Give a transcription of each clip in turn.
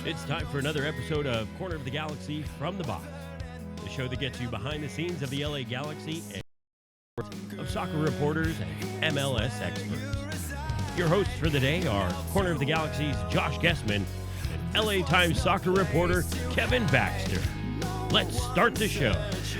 It's time for another episode of Corner of the Galaxy from the Box, the show that gets you behind the scenes of the LA Galaxy and of soccer reporters and MLS experts. Your hosts for the day are Corner of the Galaxy's Josh Guesman and LA Times soccer reporter Kevin Baxter. Let's start the show.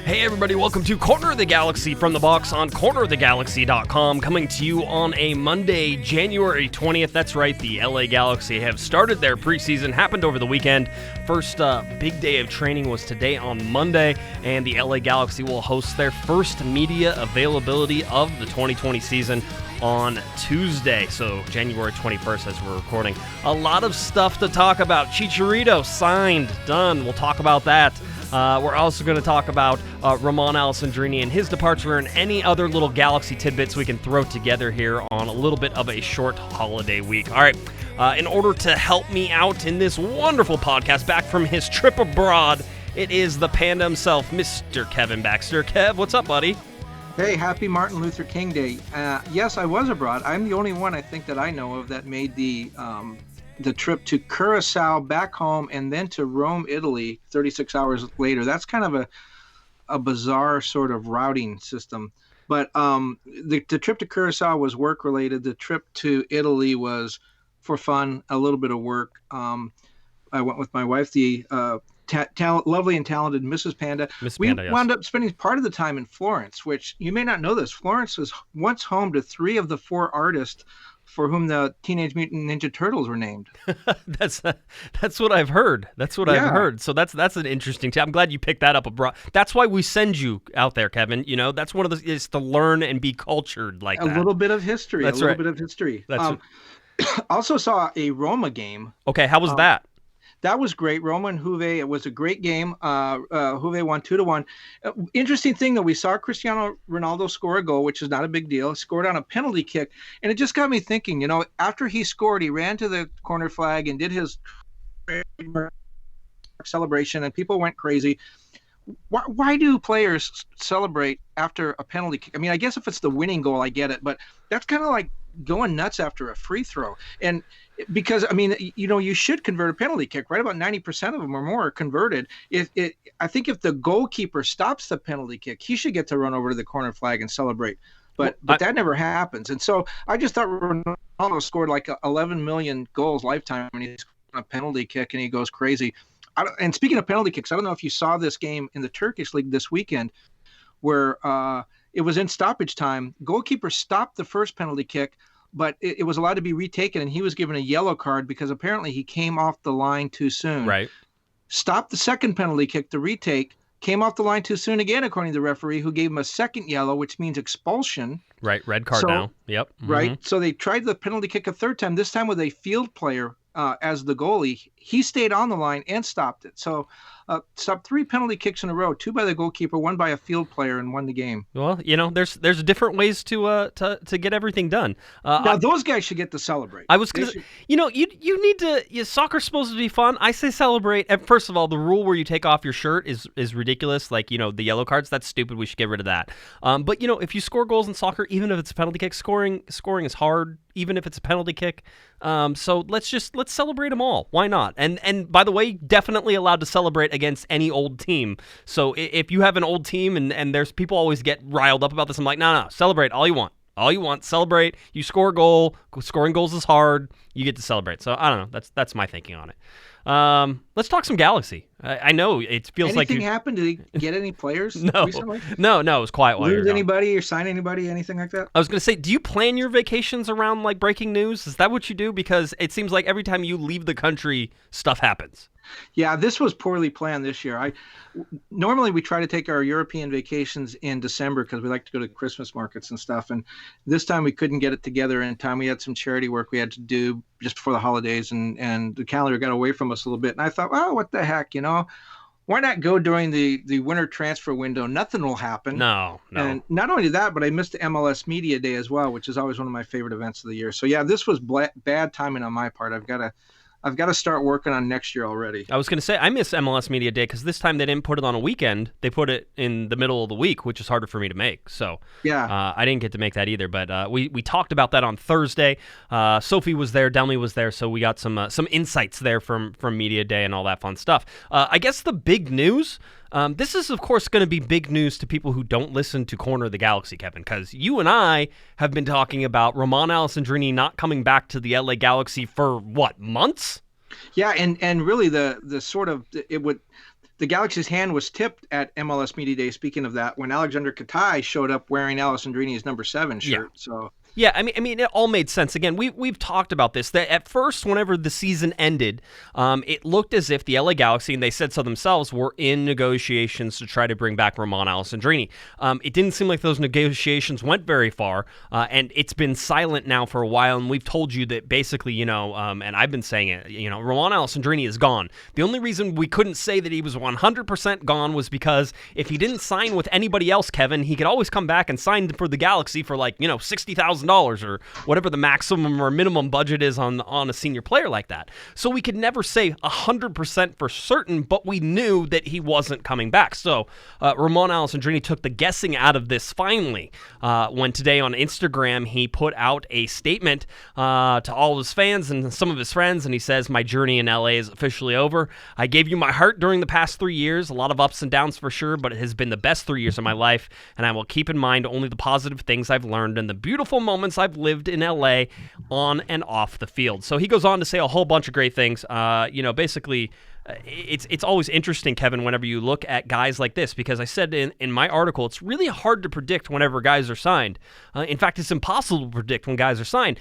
Hey everybody, welcome to Corner of the Galaxy from the Box on cornerofthegalaxy.com, coming to you on a Monday, January 20th. That's right, the LA Galaxy have started their preseason, happened over the weekend. First big day of training was today on Monday, and the LA Galaxy will host their first media availability of the 2020 season on Tuesday, so January 21st as we're recording. A lot of stuff to talk about. Chicharito signed, done. We'll talk about that. We're also going to talk about Romain Alessandrini and his departure and any other little Galaxy tidbits we can throw together here on a little bit of a short holiday week. All right, in order to help me out in this wonderful podcast back from his trip abroad, it is the panda himself, Mr. Kevin Baxter. Kev, what's up, buddy? Hey, happy Martin Luther King Day. Yes, I was abroad. I'm the only one I think that I know of that made the trip to Curacao, back home, and then to Rome, Italy, 36 hours later. That's kind of a bizarre sort of routing system. But the trip to Curacao was work-related. The trip to Italy was for fun, a little bit of work. I went with my wife, the lovely and talented Mrs. Panda. We wound up spending part of the time in Florence, which you may not know this. Florence was once home to 3 of the 4 artists for whom the Teenage Mutant Ninja Turtles were named. That's what I've heard. I've heard. So that's an interesting I'm glad you picked that up abroad. That's why we send you out there, Kevin. You know, that's one of the is to learn and be cultured like that. A little bit of history. That's a little bit of history. Also saw a Roma game. Okay, how was that? That was great. Roma and Juve, it was a great game. Juve won 2-1. Interesting thing, though, we saw Cristiano Ronaldo score a goal, which is not a big deal. He scored on a penalty kick. And it just got me thinking, you know, after he scored, he ran to the corner flag and did his celebration, and people went crazy. Why do players celebrate after a penalty kick? I mean, I guess if it's the winning goal, I get it. But that's kind of like going nuts after a free throw. And because, I mean, you know, you should convert a penalty kick, right? About 90% of them or more are converted. I think if the goalkeeper stops the penalty kick, he should get to run over to the corner flag and celebrate. But that never happens. And so I just thought Ronaldo scored like 11 million goals lifetime, and he's on a penalty kick, and he goes crazy. And speaking of penalty kicks, I don't know if you saw this game in the Turkish league this weekend where it was in stoppage time. Goalkeeper stopped the first penalty kick, but it was allowed to be retaken, and he was given a yellow card because apparently he came off the line too soon. Right. Stopped the second penalty kick, the retake, came off the line too soon again, according to the referee, who gave him a second yellow, which means expulsion. Right, red card now. Yep. Mm-hmm. Right. So they tried the penalty kick a third time, this time with a field player as the goalie. He stayed on the line and stopped it. So stopped 3 penalty kicks in a row, 2 by the goalkeeper, 1 by a field player, and won the game. Well, you know, there's different ways to get everything done. Now those guys should get to celebrate. I was gonna, you know, you need to. Soccer's supposed to be fun. I say celebrate. And first of all, the rule where you take off your shirt is ridiculous. Like, you know, the yellow cards, that's stupid. We should get rid of that. But you know, if you score goals in soccer, even if it's a penalty kick, scoring is hard. Even if it's a penalty kick. So let's celebrate them all. Why not? And by the way, definitely allowed to celebrate against any old team. So if you have an old team and there's people always get riled up about this, I'm like, no, celebrate all you want. All you want, celebrate. You score a goal. Scoring goals is hard. You get to celebrate. So I don't know. That's my thinking on it. Let's talk some Galaxy. I know it feels like anything happened. Did he get any players recently? No, it was quiet while you were gone. Lose anybody or sign anybody, anything like that? I was going to say, do you plan your vacations around like breaking news? Is that what you do? Because it seems like every time you leave the country, stuff happens. Yeah, this was poorly planned this year. Normally we try to take our European vacations in December because we like to go to Christmas markets and stuff. And this time we couldn't get it together in time. We had some charity work we had to do just before the holidays, and the calendar got away from us a little bit. And I thought, well, what the heck, you know? Why not go during the winter transfer window? Nothing will happen. No. And not only that, but I missed the MLS Media Day as well, which is always one of my favorite events of the year. So yeah, this was bad timing on my part. I've got to I've got to start working on next year already. I was going to say, I miss MLS Media Day because this time they didn't put it on a weekend. They put it in the middle of the week, which is harder for me to make. So yeah, I didn't get to make that either. But we talked about that on Thursday. Sophie was there, Delmy was there, so we got some insights there from Media Day and all that fun stuff. I guess the big news. This is, of course, going to be big news to people who don't listen to Corner of the Galaxy, Kevin, because you and I have been talking about Romain Alessandrini not coming back to the LA Galaxy for, what, months? Yeah, and really the sort of the Galaxy's hand was tipped at MLS Media Day. Speaking of that, when Alexander Katai showed up wearing Alessandrini's number 7 shirt, yeah. So. Yeah, I mean, it all made sense. Again, we've talked about this. That at first, whenever the season ended, it looked as if the LA Galaxy, and they said so themselves, were in negotiations to try to bring back Romain Alessandrini. It didn't seem like those negotiations went very far, and it's been silent now for a while. And we've told you that basically, and I've been saying it, Romain Alessandrini is gone. The only reason we couldn't say that he was 100% gone was because if he didn't sign with anybody else, Kevin, he could always come back and sign for the Galaxy for $60,000 or whatever the maximum or minimum budget is on a senior player like that. So we could never say 100% for certain, but we knew that he wasn't coming back. So Romain Alessandrini took the guessing out of this finally when today on Instagram he put out a statement to all of his fans and some of his friends, and he says, "My journey in LA is officially over. I gave you my heart during the past 3 years, a lot of ups and downs for sure, but it has been the best 3 years of my life, and I will keep in mind only the positive things I've learned and the beautiful moments I've lived in LA on and off the field." So he goes on to say a whole bunch of great things. Basically, it's always interesting, Kevin, whenever you look at guys like this, because I said in my article, it's really hard to predict whenever guys are signed. In fact, it's impossible to predict when guys are signed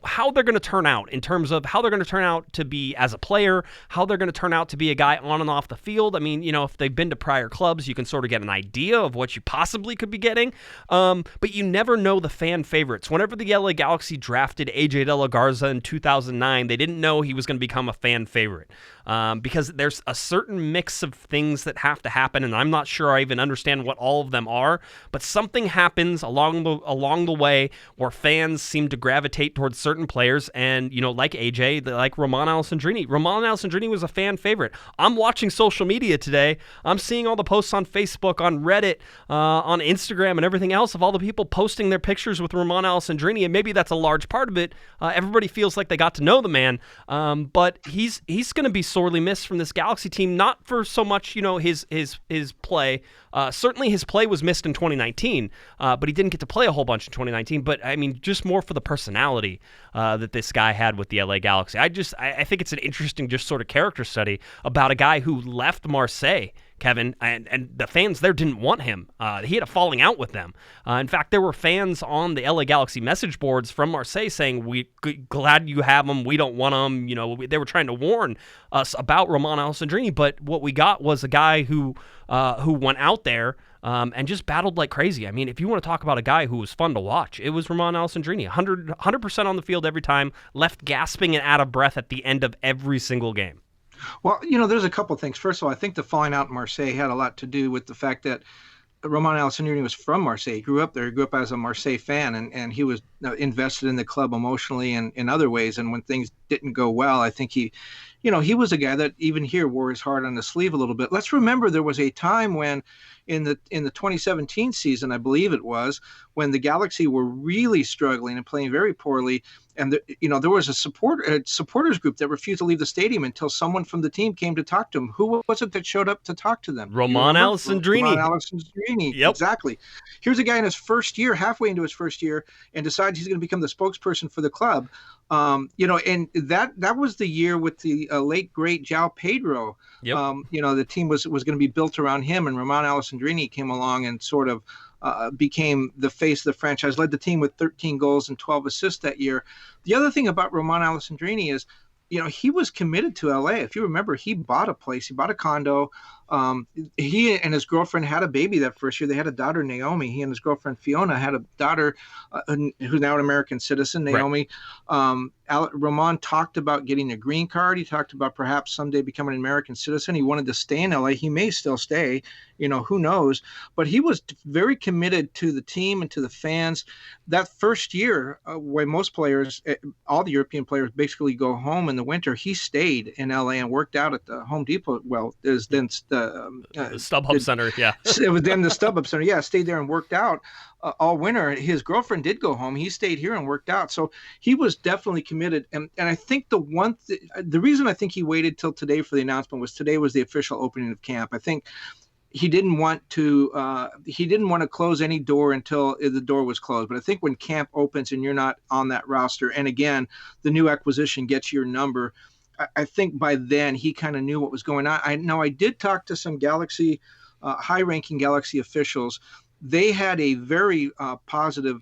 how they're going to turn out in terms of how they're going to turn out to be as a player, how they're going to turn out to be a guy on and off the field. I mean, if they've been to prior clubs, you can sort of get an idea of what you possibly could be getting. But you never know the fan favorites. Whenever the LA Galaxy drafted AJ De La Garza in 2009, they didn't know he was going to become a fan favorite. Because there's a certain mix of things that have to happen, and I'm not sure I even understand what all of them are, but something happens along the way where fans seem to gravitate towards certain players, and like AJ, like Romain Alessandrini. Romain Alessandrini was a fan favorite. I'm watching social media today. I'm seeing all the posts on Facebook, on Reddit, on Instagram, and everything else of all the people posting their pictures with Romain Alessandrini, and maybe that's a large part of it. Everybody feels like they got to know the man, but he's going to be sorely missed from this Galaxy team, not for so much, his play. Certainly his play was missed in 2019, but he didn't get to play a whole bunch in 2019. But, I mean, just more for the personality that this guy had with the LA Galaxy. I think it's an interesting just sort of character study about a guy who left Marseille, Kevin, and the fans there didn't want him. He had a falling out with them. In fact, there were fans on the LA Galaxy message boards from Marseille saying, "We glad you have him. We don't want him." They were trying to warn us about Romain Alessandrini, but what we got was a guy who went out there and just battled like crazy. I mean, if you want to talk about a guy who was fun to watch, it was Romain Alessandrini. 100% on the field every time, left gasping and out of breath at the end of every single game. Well, there's a couple of things. First of all, I think the falling out in Marseille had a lot to do with the fact that Romain Alessandrini was from Marseille. He grew up there. He grew up as a Marseille fan, and he was invested in the club emotionally and in other ways. And when things didn't go well, I think he was a guy that even here wore his heart on the sleeve a little bit. Let's remember there was a time when in the 2017 season, I believe it was, when the Galaxy were really struggling and playing very poorly. And there was a supporters group that refused to leave the stadium until someone from the team came to talk to them. Who was it that showed up to talk to them? Romain Alessandrini. Romain Alessandrini. Yep. Exactly. Here's a guy in his first year, halfway into his first year, and decides he's going to become the spokesperson for the club. And that was the year with the late great João Pedro. Yep. The team was going to be built around him, and Romain Alessandrini came along and sort of became the face of the franchise, led the team with 13 goals and 12 assists that year. The other thing about Romain Alessandrini is, he was committed to LA. If you remember, he bought a place, he bought a condo. He and his girlfriend had a baby that first year. They had a daughter, Naomi. He and his girlfriend, Fiona, had a daughter who's now an American citizen, Naomi. Right. Romain talked about getting a green card. He talked about perhaps someday becoming an American citizen. He wanted to stay in LA. He may still stay, who knows? But he was very committed to the team and to the fans. That first year, when most players, all the European players basically go home in the winter, he stayed in LA and worked out at the Home Depot. Well, there's then the StubHub Center, yeah. It was then the StubHub Center. Yeah, stayed there and worked out all winter. His girlfriend did go home. He stayed here and worked out. So he was definitely committed. And I think the reason I think he waited till today for the announcement was today was the official opening of camp. I think he didn't want to close any door until the door was closed. But I think when camp opens and you're not on that roster, and again, the new acquisition gets your number, I think by then he kind of knew what was going on. I did talk to some Galaxy, high-ranking Galaxy officials. They had a very positive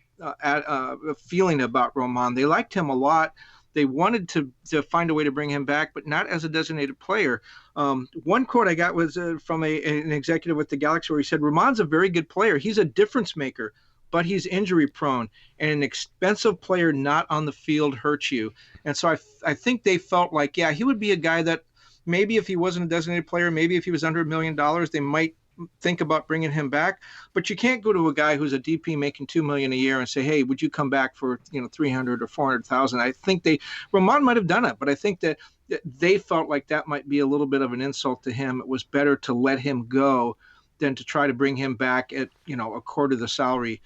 feeling about Romain. They liked him a lot. They wanted to find a way to bring him back, but not as a designated player. One quote I got was from an executive with the Galaxy where he said, Romain's a very good player. He's a difference maker, but he's injury prone, and an expensive player not on the field hurts you. And so I think they felt like, yeah, he would be a guy that maybe if he wasn't a designated player, maybe if he was under $1 million, they might think about bringing him back. But you can't go to a guy who's a DP making $2 million a year and say, hey, would you come back for 300 or 400,000? I think Romain might have done it, but I think that they felt like that might be a little bit of an insult to him. It was better to let him go than to try to bring him back at a quarter of the salary.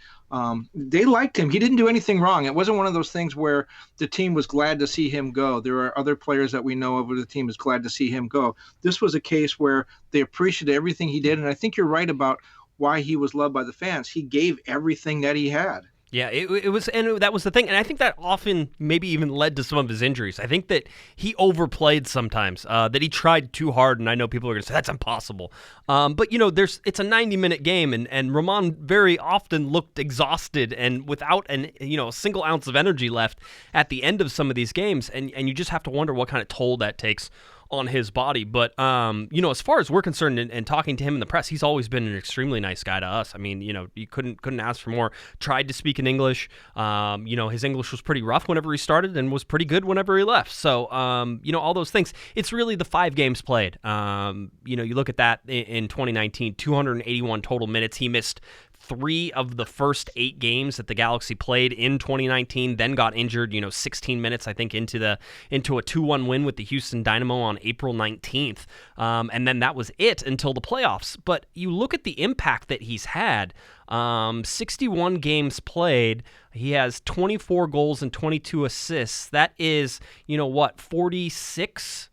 They liked him. He didn't do anything wrong. It wasn't one of those things where the team was glad to see him go. There are other players that we know of where the team is glad to see him go. This was a case where they appreciated everything he did, and I think you're right about why he was loved by the fans. He gave everything that he had. Yeah, it was, and that was the thing, and I think that often maybe even led to some of his injuries. I think that he overplayed sometimes, that he tried too hard, and I know people are going to say that's impossible. But it's a 90-minute game, and Romain very often looked exhausted and without a single ounce of energy left at the end of some of these games, and you just have to wonder what kind of toll that takes on his body. But as far as we're concerned, and talking to him in the press, he's always been an extremely nice guy to us. I mean, you couldn't ask for more. Tried to speak in English. His English was pretty rough whenever he started and was pretty good whenever he left. So all those things. It's really the 5 games played. You look at that in 2019, 281 total minutes. He missed 3 of the first 8 games that the Galaxy played in 2019, then got injured, 16 minutes, I think, into a 2-1 win with the Houston Dynamo on April 19th. And then that was it until the playoffs. But you look at the impact that he's had, 61 games played. He has 24 goals and 22 assists. That is, 46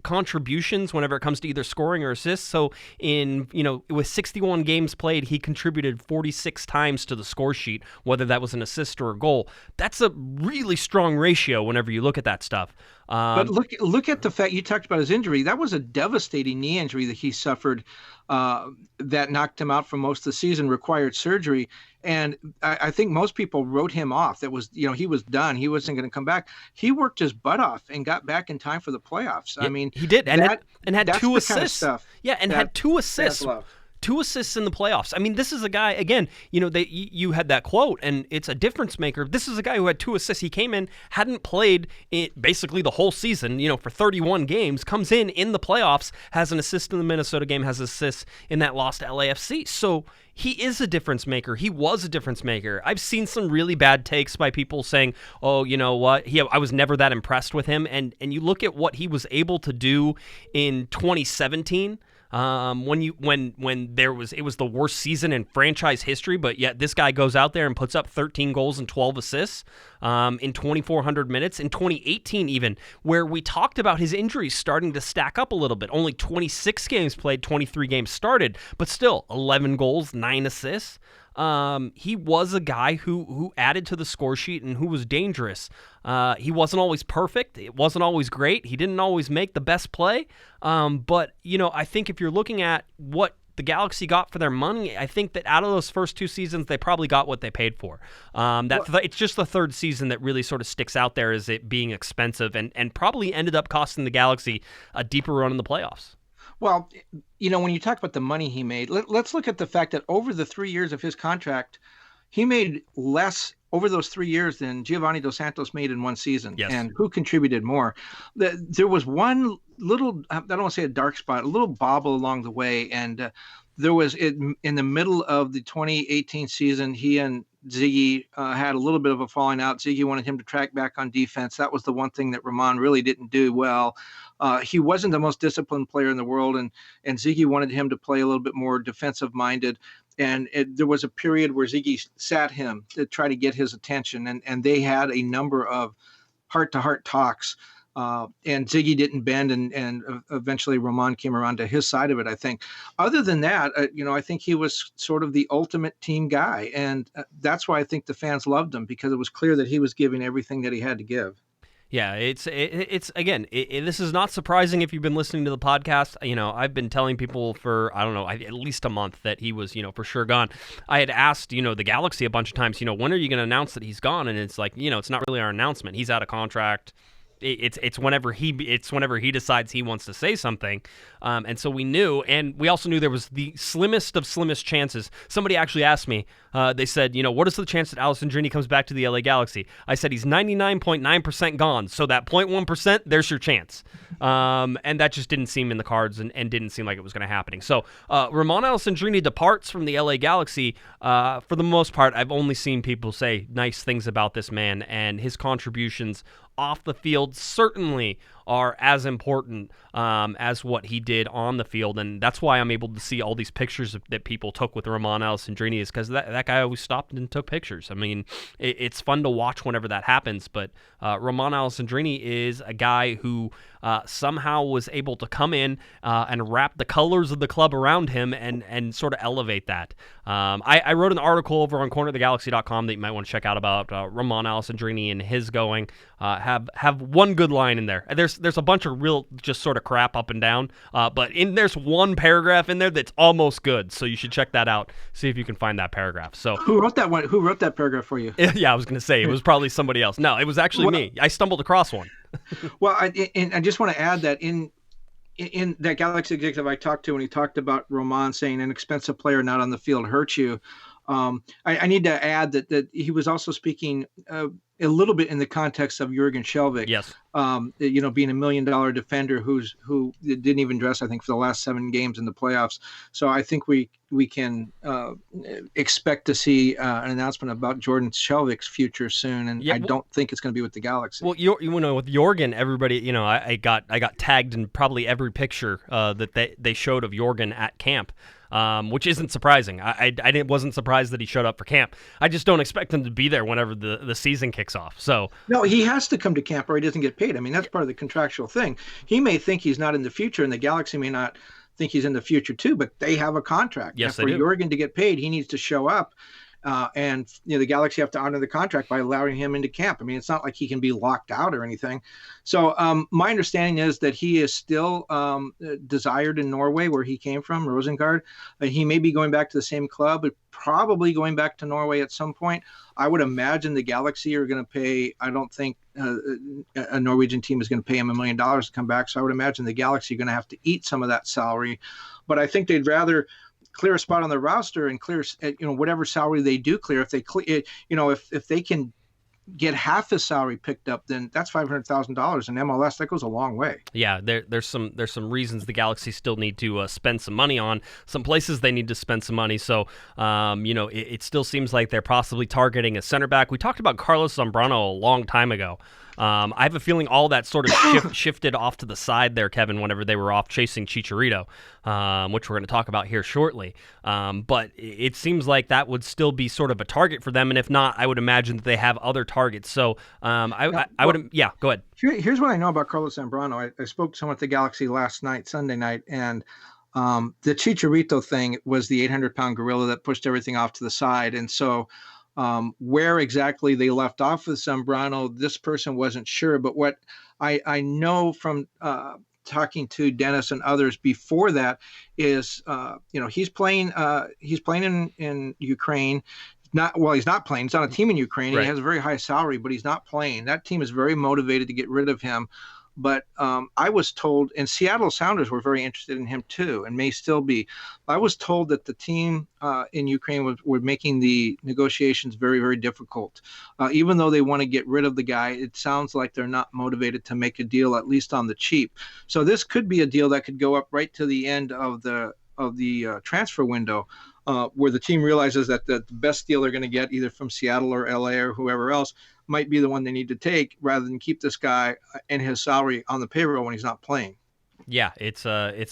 contributions whenever it comes to either scoring or assists. So with 61 games played, he contributed 46 times to the score sheet, whether that was an assist or a goal. That's a really strong ratio whenever you look at that stuff. But look at the fact you talked about his injury. That was a devastating knee injury that he suffered that knocked him out for most of the season, required surgery. And I think most people wrote him off. That was, he was done. He wasn't going to come back. He worked his butt off and got back in time for the playoffs. Yeah, I mean, he did, and had 2 assists. Kind of stuff had 2 assists. 2 assists in the playoffs. I mean, this is a guy, again, you had that quote, and it's a difference maker. This is a guy who had 2 assists. He came in, hadn't played basically the whole season, for 31 games, comes in the playoffs, has an assist in the Minnesota game, has assists in that loss to LAFC. So he is a difference maker. He was a difference maker. I've seen some really bad takes by people saying, oh, you know what, I was never that impressed with him. And you look at what he was able to do in 2017, when it was the worst season in franchise history, but yet this guy goes out there and puts up 13 goals and 12 assists in 2,400 minutes. In 2018 even, where we talked about his injuries starting to stack up a little bit. Only 26 games played, 23 games started, but still 11 goals, 9 assists. He was a guy who added to the score sheet and who was dangerous. He wasn't always perfect. It wasn't always great. He didn't always make the best play. But I think if you're looking at what the Galaxy got for their money, I think that out of those first 2 seasons, they probably got what they paid for. It's just the 3rd season that really sort of sticks out there as it being expensive and probably ended up costing the Galaxy a deeper run in the playoffs. Well, when you talk about the money he made, let's look at the fact that over the 3 years of his contract, he made less over those 3 years than Giovanni Dos Santos made in one season. Yes. And who contributed more? There was one little, I don't want to say a dark spot, a little bobble along the way. And there was in the middle of the 2018 season, he and Ziggy had a little bit of a falling out. Ziggy wanted him to track back on defense. That was the one thing that Romain really didn't do well. He wasn't the most disciplined player in the world, and Ziggy wanted him to play a little bit more defensive-minded. And there was a period where Ziggy sat him to try to get his attention, and they had a number of heart-to-heart talks. And Ziggy didn't bend, and eventually Romain came around to his side of it, I think. Other than that, I think he was sort of the ultimate team guy, and that's why I think the fans loved him, because it was clear that he was giving everything that he had to give. Yeah, it's again, this is not surprising if you've been listening to the podcast. I've been telling people for, I don't know, at least a month that he was, for sure gone. I had asked, the Galaxy a bunch of times, when are you going to announce that he's gone? And it's like, it's not really our announcement. He's out of contract. It's whenever he decides he wants to say something, and so we knew, and we also knew there was the slimmest of slimmest chances. Somebody actually asked me, they said, what is the chance that Alessandrini comes back to the LA Galaxy? I said he's 99.9% gone, so that 0.1%, there's your chance, and that just didn't seem in the cards, and didn't seem like it was going to happen. So Romain Alessandrini departs from the LA Galaxy. For the most part, I've only seen people say nice things about this man, and his contributions off the field certainly are as important as what he did on the field, and that's why I'm able to see all these pictures that people took with Romain Alessandrini, is because that guy always stopped and took pictures. I mean, it's fun to watch whenever that happens, but Romain Alessandrini is a guy who somehow was able to come in and wrap the colors of the club around him and sort of elevate that. I wrote an article over on cornerofthegalaxy.com that you might want to check out about Romain Alessandrini and his going. Have one good line in there. There's a bunch of real just sort of crap up and down, but there's one paragraph in there that's almost good, so you should check that out. See if you can find that paragraph. So who wrote that one? Who wrote that paragraph for you? Yeah, I was going to say it was probably somebody else. No, it was actually me. I stumbled across one. Well, I just want to add that in that Galaxy executive I talked to, when he talked about Romain saying an expensive player not on the field hurts you, I need to add that he was also speaking a little bit in the context of Jorgen Skjelvik. Yes. Being $1 million defender who didn't even dress, I think, for the last 7 games in the playoffs. So I think we can expect to see an announcement about Jorgen Skjelvik's future soon, and I don't think it's going to be with the Galaxy. Well, with Jorgen, everybody, I got tagged in probably every picture that they showed of Jorgen at camp. Which isn't surprising. I wasn't surprised that he showed up for camp. I just don't expect him to be there whenever the season kicks off. So no, he has to come to camp or he doesn't get paid. I mean, that's part of the contractual thing. He may think he's not in the future, and the Galaxy may not think he's in the future too, but they have a contract. Yes, and for Jorgen to get paid, he needs to show up. And the Galaxy have to honor the contract by allowing him into camp. I mean, it's not like he can be locked out or anything. So my understanding is that he is still desired in Norway, where he came from, Rosengard. He may be going back to the same club, but probably going back to Norway at some point. I would imagine the Galaxy are going to pay. I don't think a Norwegian team is going to pay him $1 million to come back. So I would imagine the Galaxy are going to have to eat some of that salary. But I think they'd rather clear a spot on the roster and clear, whatever salary they do clear. If they clear, if they can get half his salary picked up, then that's $500,000 in MLS. That goes a long way. Yeah, there's some reasons the Galaxy still need to spend some money on. Some places they need to spend some money. So, it still seems like they're possibly targeting a center back. We talked about Carlos Zambrano a long time ago. I have a feeling all that sort of shifted off to the side there, Kevin, whenever they were off chasing Chicharito, which we're going to talk about here shortly. But it seems like that would still be sort of a target for them, and if not, I would imagine that they have other targets. So I would, go ahead. Here's what I know about Carlos Zambrano. I spoke to someone at the Galaxy Sunday night, and the Chicharito thing was the 800-pound gorilla that pushed everything off to the side, and so where exactly they left off with Zambrano, this person wasn't sure. But what I know from talking to Dennis and others before that is, he's playing in Ukraine. He's not playing. He's on a team in Ukraine. Right. He has a very high salary, but he's not playing. That team is very motivated to get rid of him. But I was told, and Seattle Sounders were very interested in him too, and may still be. I was told that the team in Ukraine were making the negotiations very, very difficult. Even though they want to get rid of the guy, it sounds like they're not motivated to make a deal, at least on the cheap. So this could be a deal that could go up right to the end of the transfer window, where the team realizes that the best deal they're going to get, either from Seattle or LA or whoever else, might be the one they need to take, rather than keep this guy and his salary on the payroll when he's not playing. Yeah, it's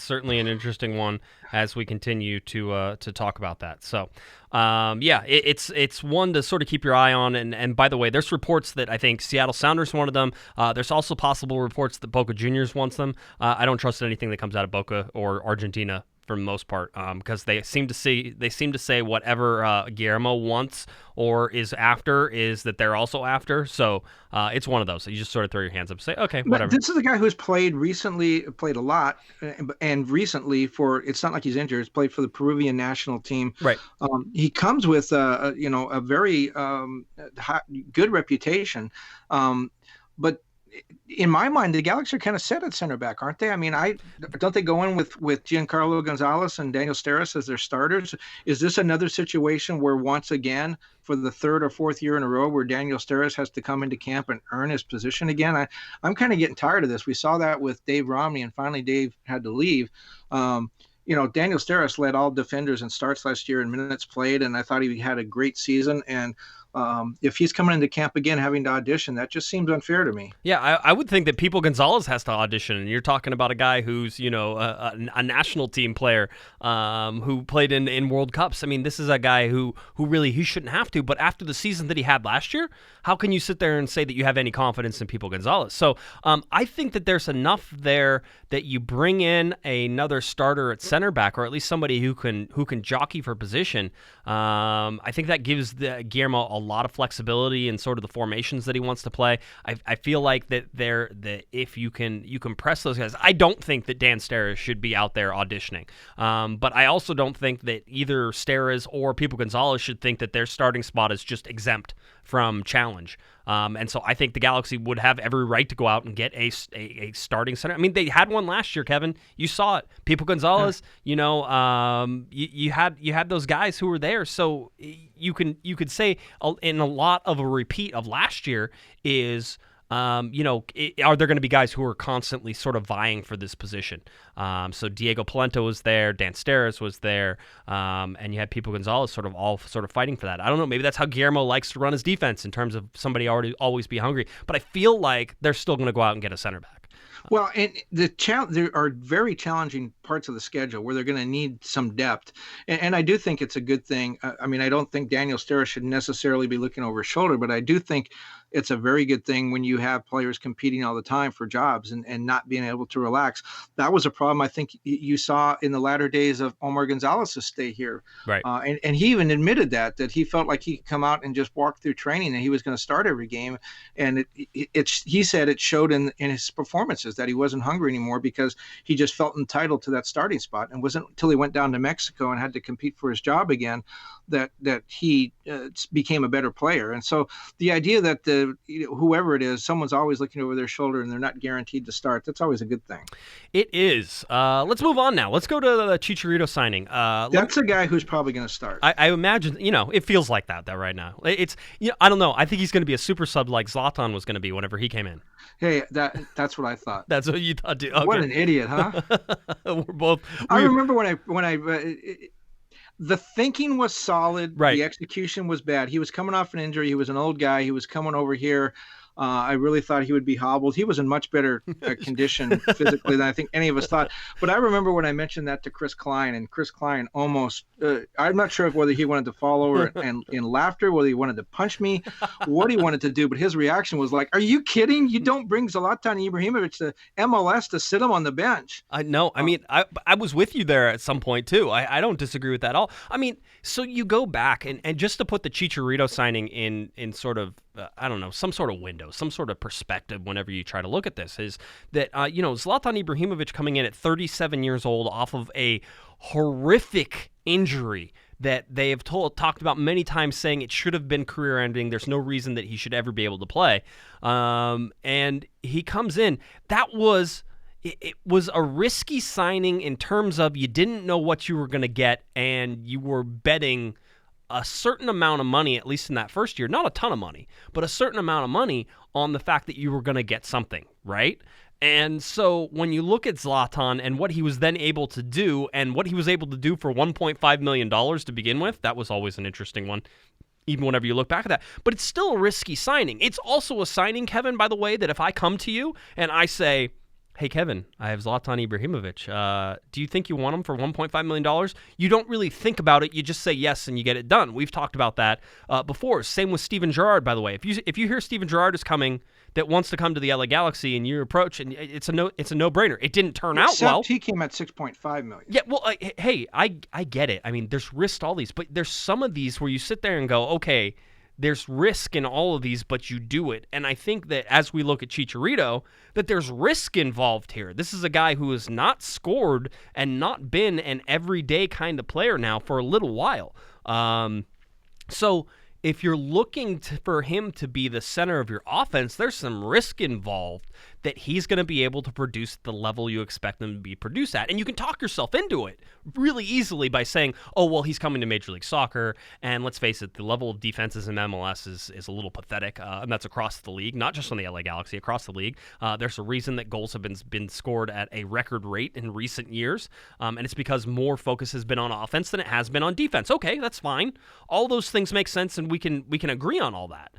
certainly an interesting one as we continue to talk about that. So, it's one to sort of keep your eye on. And by the way, there's reports that I think Seattle Sounders wanted them. There's also possible reports that Boca Juniors wants them. I don't trust anything that comes out of Boca or Argentina for the most part, because they seem to say whatever Guillermo wants or is after is that they're also after. So it's one of those. You just sort of throw your hands up and say, okay, whatever. But this is a guy who's played a lot, and recently it's not like he's injured. He's played for the Peruvian national team. Right. He comes with a very good reputation, but in my mind, the Galaxy are kind of set at center back, aren't they? I mean, don't they go in with Giancarlo Gonzalez and Daniel Steres as their starters? Is this another situation where, once again, for the third or fourth year in a row, where Daniel Steres has to come into camp and earn his position again? I'm kind of getting tired of this. We saw that with Dave Romney, and finally Dave had to leave. Daniel Steres led all defenders in starts last year in minutes played, and I thought he had a great season. And if he's coming into camp again having to audition, that just seems unfair to me. Yeah, I would think that Pipo Gonzalez has to audition, and you're talking about a guy who's a national team player who played in World Cups. I mean, this is a guy who really he shouldn't have to, but after the season that he had last year, how can you sit there and say that you have any confidence in Pipo Gonzalez? So I think that there's enough there that you bring in another starter at center back, or at least somebody who can jockey for position. I think that gives Guillermo a lot of flexibility in sort of the formations that he wants to play. I feel like that if you can press those guys. I don't think that Dan Steres should be out there auditioning, but I also don't think that either Steres or Pipo Gonzalez should think that their starting spot is just exempt from challenge. And so I think the Galaxy would have every right to go out and get a starting center. I mean, they had one last year, Kevin. You saw it. Pipo Gonzalez, you had those guys who were there. So you could say in a lot of a repeat of last year is, are there going to be guys who are constantly sort of vying for this position? So Diego Polenta was there, Dan Steres was there, and you had Pipo Gonzalez all fighting for that. I don't know, maybe that's how Guillermo likes to run his defense, in terms of somebody always be hungry. But I feel like they're still going to go out and get a center back. Well, and there are very challenging parts of the schedule where they're going to need some depth. And I do think it's a good thing. I mean, I don't think Daniel Steres should necessarily be looking over his shoulder, but I do think it's a very good thing when you have players competing all the time for jobs and not being able to relax. That was a problem I think you saw in the latter days of Omar Gonzalez's stay here. Right. And he even admitted that he felt like he could come out and just walk through training and he was going to start every game. And he said it showed in his performances that he wasn't hungry anymore, because he just felt entitled to that starting spot. And it wasn't until he went down to Mexico and had to compete for his job again that he became a better player. And so the idea that whoever it is, someone's always looking over their shoulder and they're not guaranteed to start, that's always a good thing. It is. Let's move on now. Let's go to the Chicharito signing. That's a guy who's probably going to start. I imagine, it feels like that right now. It's, I don't know. I think he's going to be a super sub like Zlatan was going to be whenever he came in. Hey, that's what I thought. That's what you thought, too. Okay. What an idiot, huh? I remember when I the thinking was solid. Right. The execution was bad. He was coming off an injury. He was an old guy. He was coming over here. I really thought he would be hobbled. He was in much better condition physically than I think any of us thought. But I remember when I mentioned that to Chris Klein, and Chris Klein almost, I'm not sure whether he wanted to fall over and in laughter, whether he wanted to punch me, what he wanted to do. But his reaction was like, are you kidding? You don't bring Zlatan Ibrahimovic to MLS to sit him on the bench. I know. I mean, I was with you there at some point, too. I don't disagree with that at all. I mean, so you go back, and just to put the Chicharito signing in sort of, I don't know, some sort of window, some sort of perspective whenever you try to look at this, is that, Zlatan Ibrahimovic coming in at 37 years old off of a horrific injury that they have talked about many times, saying it should have been career-ending. There's no reason that he should ever be able to play. And he comes in. It was a risky signing in terms of you didn't know what you were going to get, and you were betting a certain amount of money, at least in that first year, not a ton of money, but a certain amount of money on the fact that you were going to get something, right? And so when you look at Zlatan and what he was then able to do, and what he was able to do for $1.5 million to begin with, that was always an interesting one, even whenever you look back at that. But it's still a risky signing. It's also a signing, Kevin, by the way, that if I come to you and I say, hey, Kevin, I have Zlatan Ibrahimovic. Do you think you want him for $1.5 million? You don't really think about it. You just say yes, and you get it done. We've talked about that before. Same with Steven Gerrard, by the way. If you hear Steven Gerrard is coming, that wants to come to the LA Galaxy, and you approach, and it's a no-brainer. It didn't turn out well. He came at $6.5 million. Yeah, well, hey, I get it. I mean, there's risk to all these, but there's some of these where you sit there and go, okay, there's risk in all of these, but you do it. And I think that as we look at Chicharito, that there's risk involved here. This is a guy who has not scored and not been an everyday kind of player now for a little while. So if you're looking for him to be the center of your offense, there's some risk involved that he's going to be able to produce the level you expect him to be produced at. And you can talk yourself into it really easily by saying, oh, well, he's coming to Major League Soccer. And let's face it, the level of defenses in MLS is a little pathetic. And that's across the league, not just on the LA Galaxy, across the league. There's a reason that goals have been scored at a record rate in recent years. And it's because more focus has been on offense than it has been on defense. Okay, that's fine. All those things make sense, and we can agree on all that.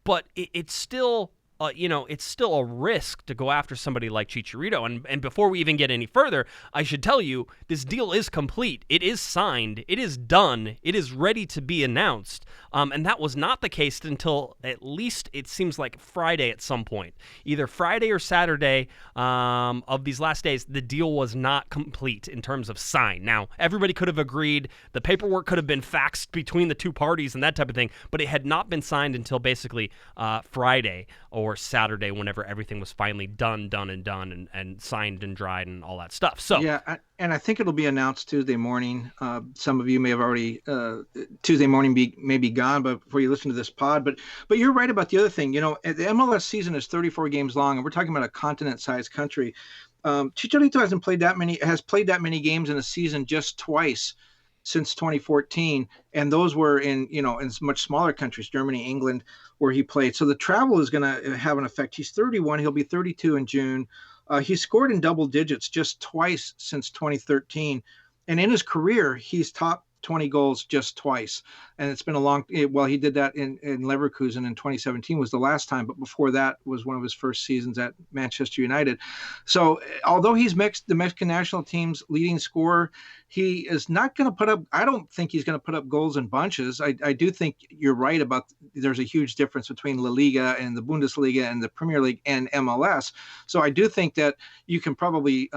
But it's still... it's still a risk to go after somebody like Chicharito. And before we even get any further, I should tell you, this deal is complete. It is signed. It is done. It is ready to be announced. And that was not the case until at least it seems like Friday at some point. Either Friday or Saturday of these last days, the deal was not complete in terms of sign. Now, everybody could have agreed. The paperwork could have been faxed between the two parties and that type of thing, but it had not been signed until basically Friday or Saturday, whenever everything was finally done and signed and dried and all that stuff. So yeah, and I think it'll be announced Tuesday morning. Some of you may have already Tuesday morning may be gone, but before you listen to this pod. But you're right about the other thing. The MLS season is 34 games long, and we're talking about a continent-sized country. Chicharito has played that many games in a season just twice since 2014, and those were in much smaller countries, Germany, England, where he played. So the travel is going to have an effect. He's 31. He'll be 32 in June. He scored in double digits just twice since 2013. And in his career, he's topped 20 goals just twice. And it's been he did that in Leverkusen in 2017 was the last time, but before that was one of his first seasons at Manchester United. So although he's the Mexican national team's leading scorer, he is not going to I don't think he's going to put up goals in bunches. I do think you're right about there's a huge difference between La Liga and the Bundesliga and the Premier League and MLS. So I do think that you can probably,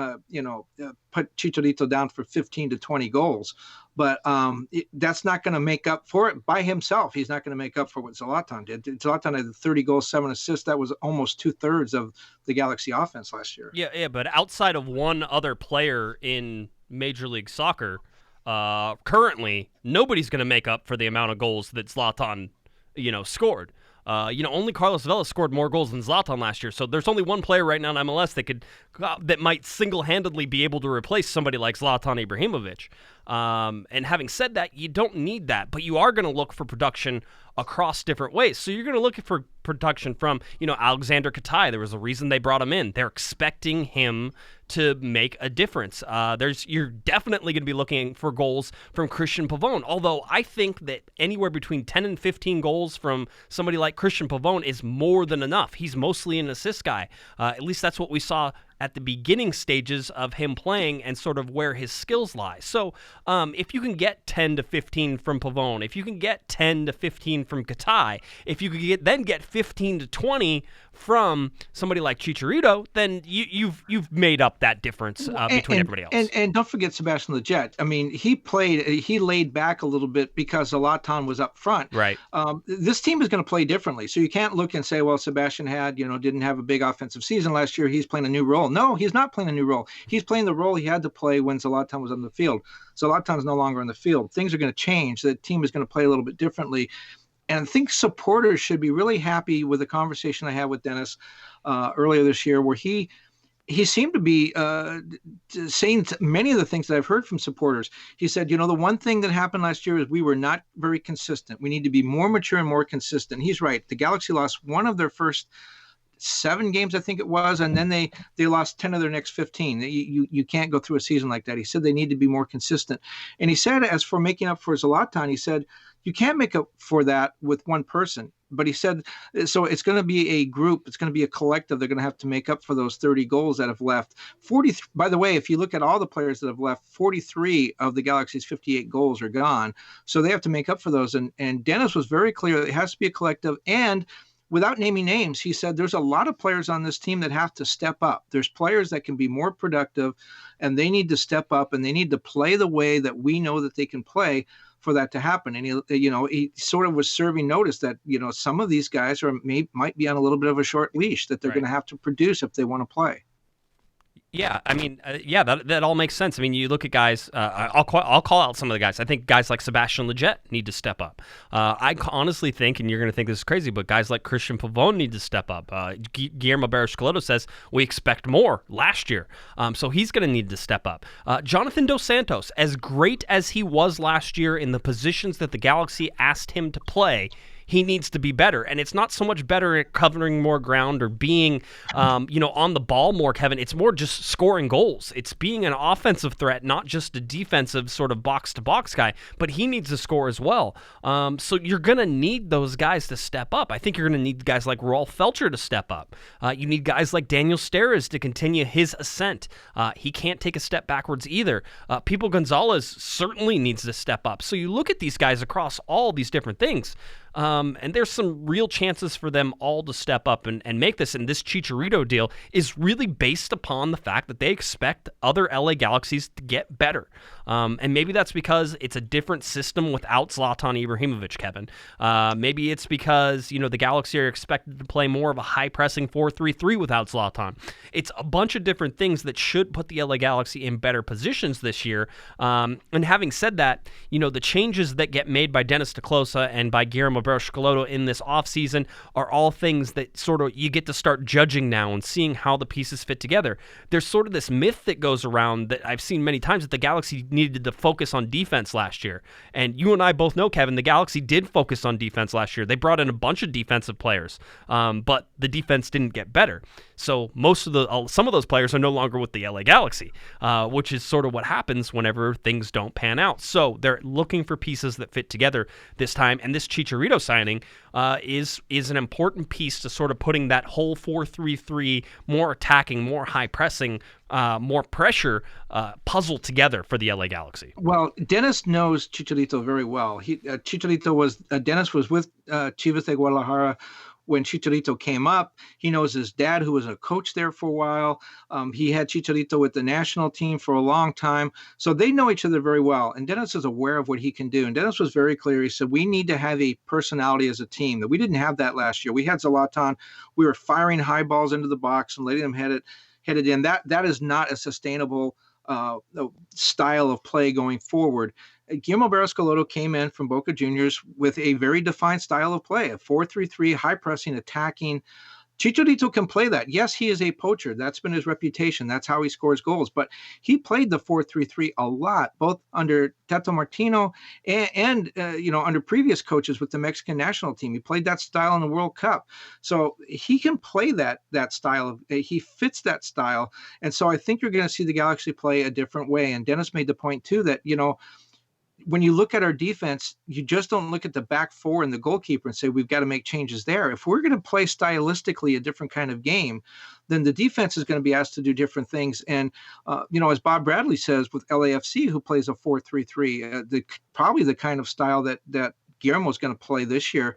put Chicharito down for 15 to 20 goals. But that's not going to make up for it by himself. He's not going to make up for what Zlatan did. Zlatan had 30 goals, 7 assists. That was almost 2/3 of the Galaxy offense last year. Yeah, but outside of one other player in Major League Soccer, currently nobody's going to make up for the amount of goals that Zlatan, scored. Only Carlos Vela scored more goals than Zlatan last year. So there's only one player right now in MLS that might single-handedly be able to replace somebody like Zlatan Ibrahimovic. And having said that, you don't need that, but you are going to look for production across different ways. So you're going to look for production from, Alexander Katai. There was a reason they brought him in. They're expecting him to make a difference. You're definitely going to be looking for goals from Christian Pavón, although I think that anywhere between 10 and 15 goals from somebody like Christian Pavón is more than enough. He's mostly an assist guy. At least that's what we saw at the beginning stages of him playing and sort of where his skills lie. So if you can get 10 to 15 from Pavón, if you can get 10 to 15 from Katai, if you could then get 15 to 20 from somebody like Chicharito, then you've made up that difference between everybody else. And don't forget Sebastian Lletget. I mean, he laid back a little bit because Zlatan was up front. Right. This team is going to play differently. So you can't look and say, well, Sebastian didn't have a big offensive season last year. He's playing a new role. No, he's not playing a new role. He's playing the role he had to play when Zlatan was on the field. Zlatan's no longer on the field. Things are going to change. The team is going to play a little bit differently. And I think supporters should be really happy with the conversation I had with Dennis earlier this year, where he seemed to be saying many of the things that I've heard from supporters. He said, the one thing that happened last year is we were not very consistent. We need to be more mature and more consistent. He's right. The Galaxy lost one of their first 7 games, I think it was, and then they lost 10 of their next 15. You can't go through a season like that. He said they need to be more consistent. And he said, as for making up for Zlatan, he said, you can't make up for that with one person. But he said, so it's going to be a group. It's going to be a collective. They're going to have to make up for those 30 goals that have left. 40. By the way, if you look at all the players that have left, 43 of the Galaxy's 58 goals are gone. So they have to make up for those. And Dennis was very clear. It has to be a collective. And without naming names, he said there's a lot of players on this team that have to step up. There's players that can be more productive, and they need to step up, and they need to play the way that we know that they can play for that to happen. And he sort of was serving notice that some of these guys might be on a little bit of a short leash, that they're going to have to produce if they want to play. Yeah, I mean, that all makes sense. I mean, you look at guys. I'll call out some of the guys. I think guys like Sebastian Lletget need to step up. I honestly think, and you're going to think this is crazy, but guys like Christian Pavone need to step up. Guillermo Barros-Schelotto says we expect more last year, so he's going to need to step up. Jonathan Dos Santos, as great as he was last year in the positions that the Galaxy asked him to play, he needs to be better. And it's not so much better at covering more ground or being, on the ball more, Kevin. It's more just scoring goals. It's being an offensive threat, not just a defensive sort of box-to-box guy, but he needs to score as well. So you're going to need those guys to step up. I think you're going to need guys like Rolf Felcher to step up. You need guys like Daniel Steres to continue his ascent. He can't take a step backwards either. Pipo Gonzalez certainly needs to step up. So you look at these guys across all these different things, and there's some real chances for them all to step up and make this. And this Chicharito deal is really based upon the fact that they expect other LA Galaxies to get better. And maybe that's because it's a different system without Zlatan Ibrahimovic, Kevin. Maybe it's because, the Galaxy are expected to play more of a high-pressing 4-3-3 without Zlatan. It's a bunch of different things that should put the LA Galaxy in better positions this year. And having said that, the changes that get made by Dennis DeClosa and by Guillermo Barros-Schelotto in this offseason are all things that sort of you get to start judging now and seeing how the pieces fit together. There's sort of this myth that goes around that I've seen many times that the Galaxy needed to focus on defense last year. And you and I both know, Kevin, the Galaxy did focus on defense last year. They brought in a bunch of defensive players, but the defense didn't get better. So some of those players are no longer with the LA Galaxy, which is sort of what happens whenever things don't pan out. So they're looking for pieces that fit together this time, and this Chicharito signing is an important piece to sort of putting that whole 4-3-3, more attacking, more high pressing, more pressure puzzle together for the LA Galaxy. Well, Dennis knows Chicharito very well. Dennis was with Chivas de Guadalajara when Chicharito came up. He knows his dad, who was a coach there for a while. He had Chicharito with the national team for a long time. So they know each other very well. And Dennis is aware of what he can do. And Dennis was very clear. He said, we need to have a personality as a team. That we didn't have that last year. We had Zlatan. We were firing high balls into the box and letting them head it in. That is not a sustainable style of play going forward. Guillermo Barros-Schelotto came in from Boca Juniors with a very defined style of play, a 4-3-3, high pressing, attacking. Chicharito can play that. Yes, he is a poacher. That's been his reputation. That's how he scores goals. But he played the 4-3-3 a lot, both under Tato Martino and under previous coaches with the Mexican national team. He played that style in the World Cup. So he can play that style. He fits that style. And so I think you're going to see the Galaxy play a different way. And Dennis made the point, too, that, when you look at our defense, you just don't look at the back four and the goalkeeper and say, we've got to make changes there. If we're going to play stylistically a different kind of game, then the defense is going to be asked to do different things. And, as Bob Bradley says with LAFC, who plays a 4-3-3, probably the kind of style that Guillermo's going to play this year.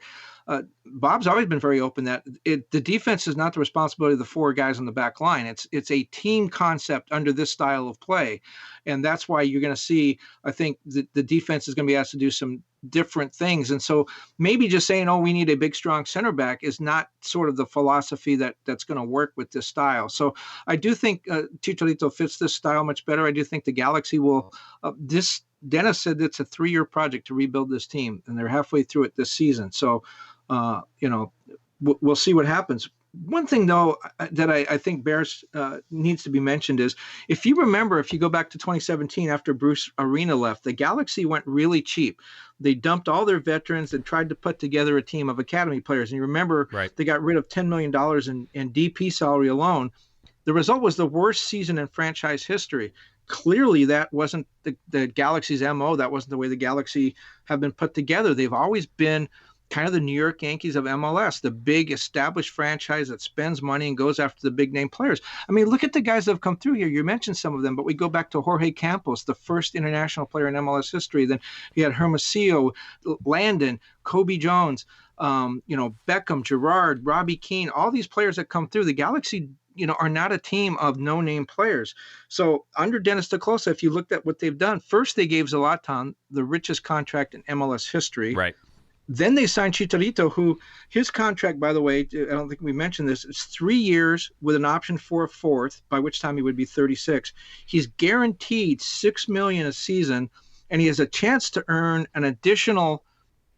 Bob's always been very open that the defense is not the responsibility of the 4 guys on the back line. It's a team concept under this style of play. And that's why you're going to see, I think, the defense is going to be asked to do some different things. And so maybe just saying, we need a big, strong center back is not sort of the philosophy that's going to work with this style. So I do think Chicharito fits this style much better. I do think the Galaxy will Dennis said it's a 3-year project to rebuild this team, and they're halfway through it this season. So, we'll see what happens. One thing, though, that I think bears needs to be mentioned is, if you remember, if you go back to 2017 after Bruce Arena left, the Galaxy went really cheap. They dumped all their veterans and tried to put together a team of academy players. And you remember, They got rid of $10 million in DP salary alone. The result was the worst season in franchise history. Clearly, that wasn't the Galaxy's MO. That wasn't the way the Galaxy have been put together. They've always been kind of the New York Yankees of MLS, the big established franchise that spends money and goes after the big name players. I mean, look at the guys that have come through here. You mentioned some of them, but we go back to Jorge Campos, the first international player in MLS history. Then you had Hermosillo, Landon, Kobe Jones, Beckham, Gerrard, Robbie Keane, all these players that come through. The Galaxy are not a team of no-name players. So under Dennis DeClosa, if you looked at what they've done, first they gave Zlatan the richest contract in MLS history. Right. Then they signed Chicharito, who his contract, by the way, I don't think we mentioned this, it's 3 years with an option for a 4th, by which time he would be 36. He's guaranteed $6 million a season, and he has a chance to earn an additional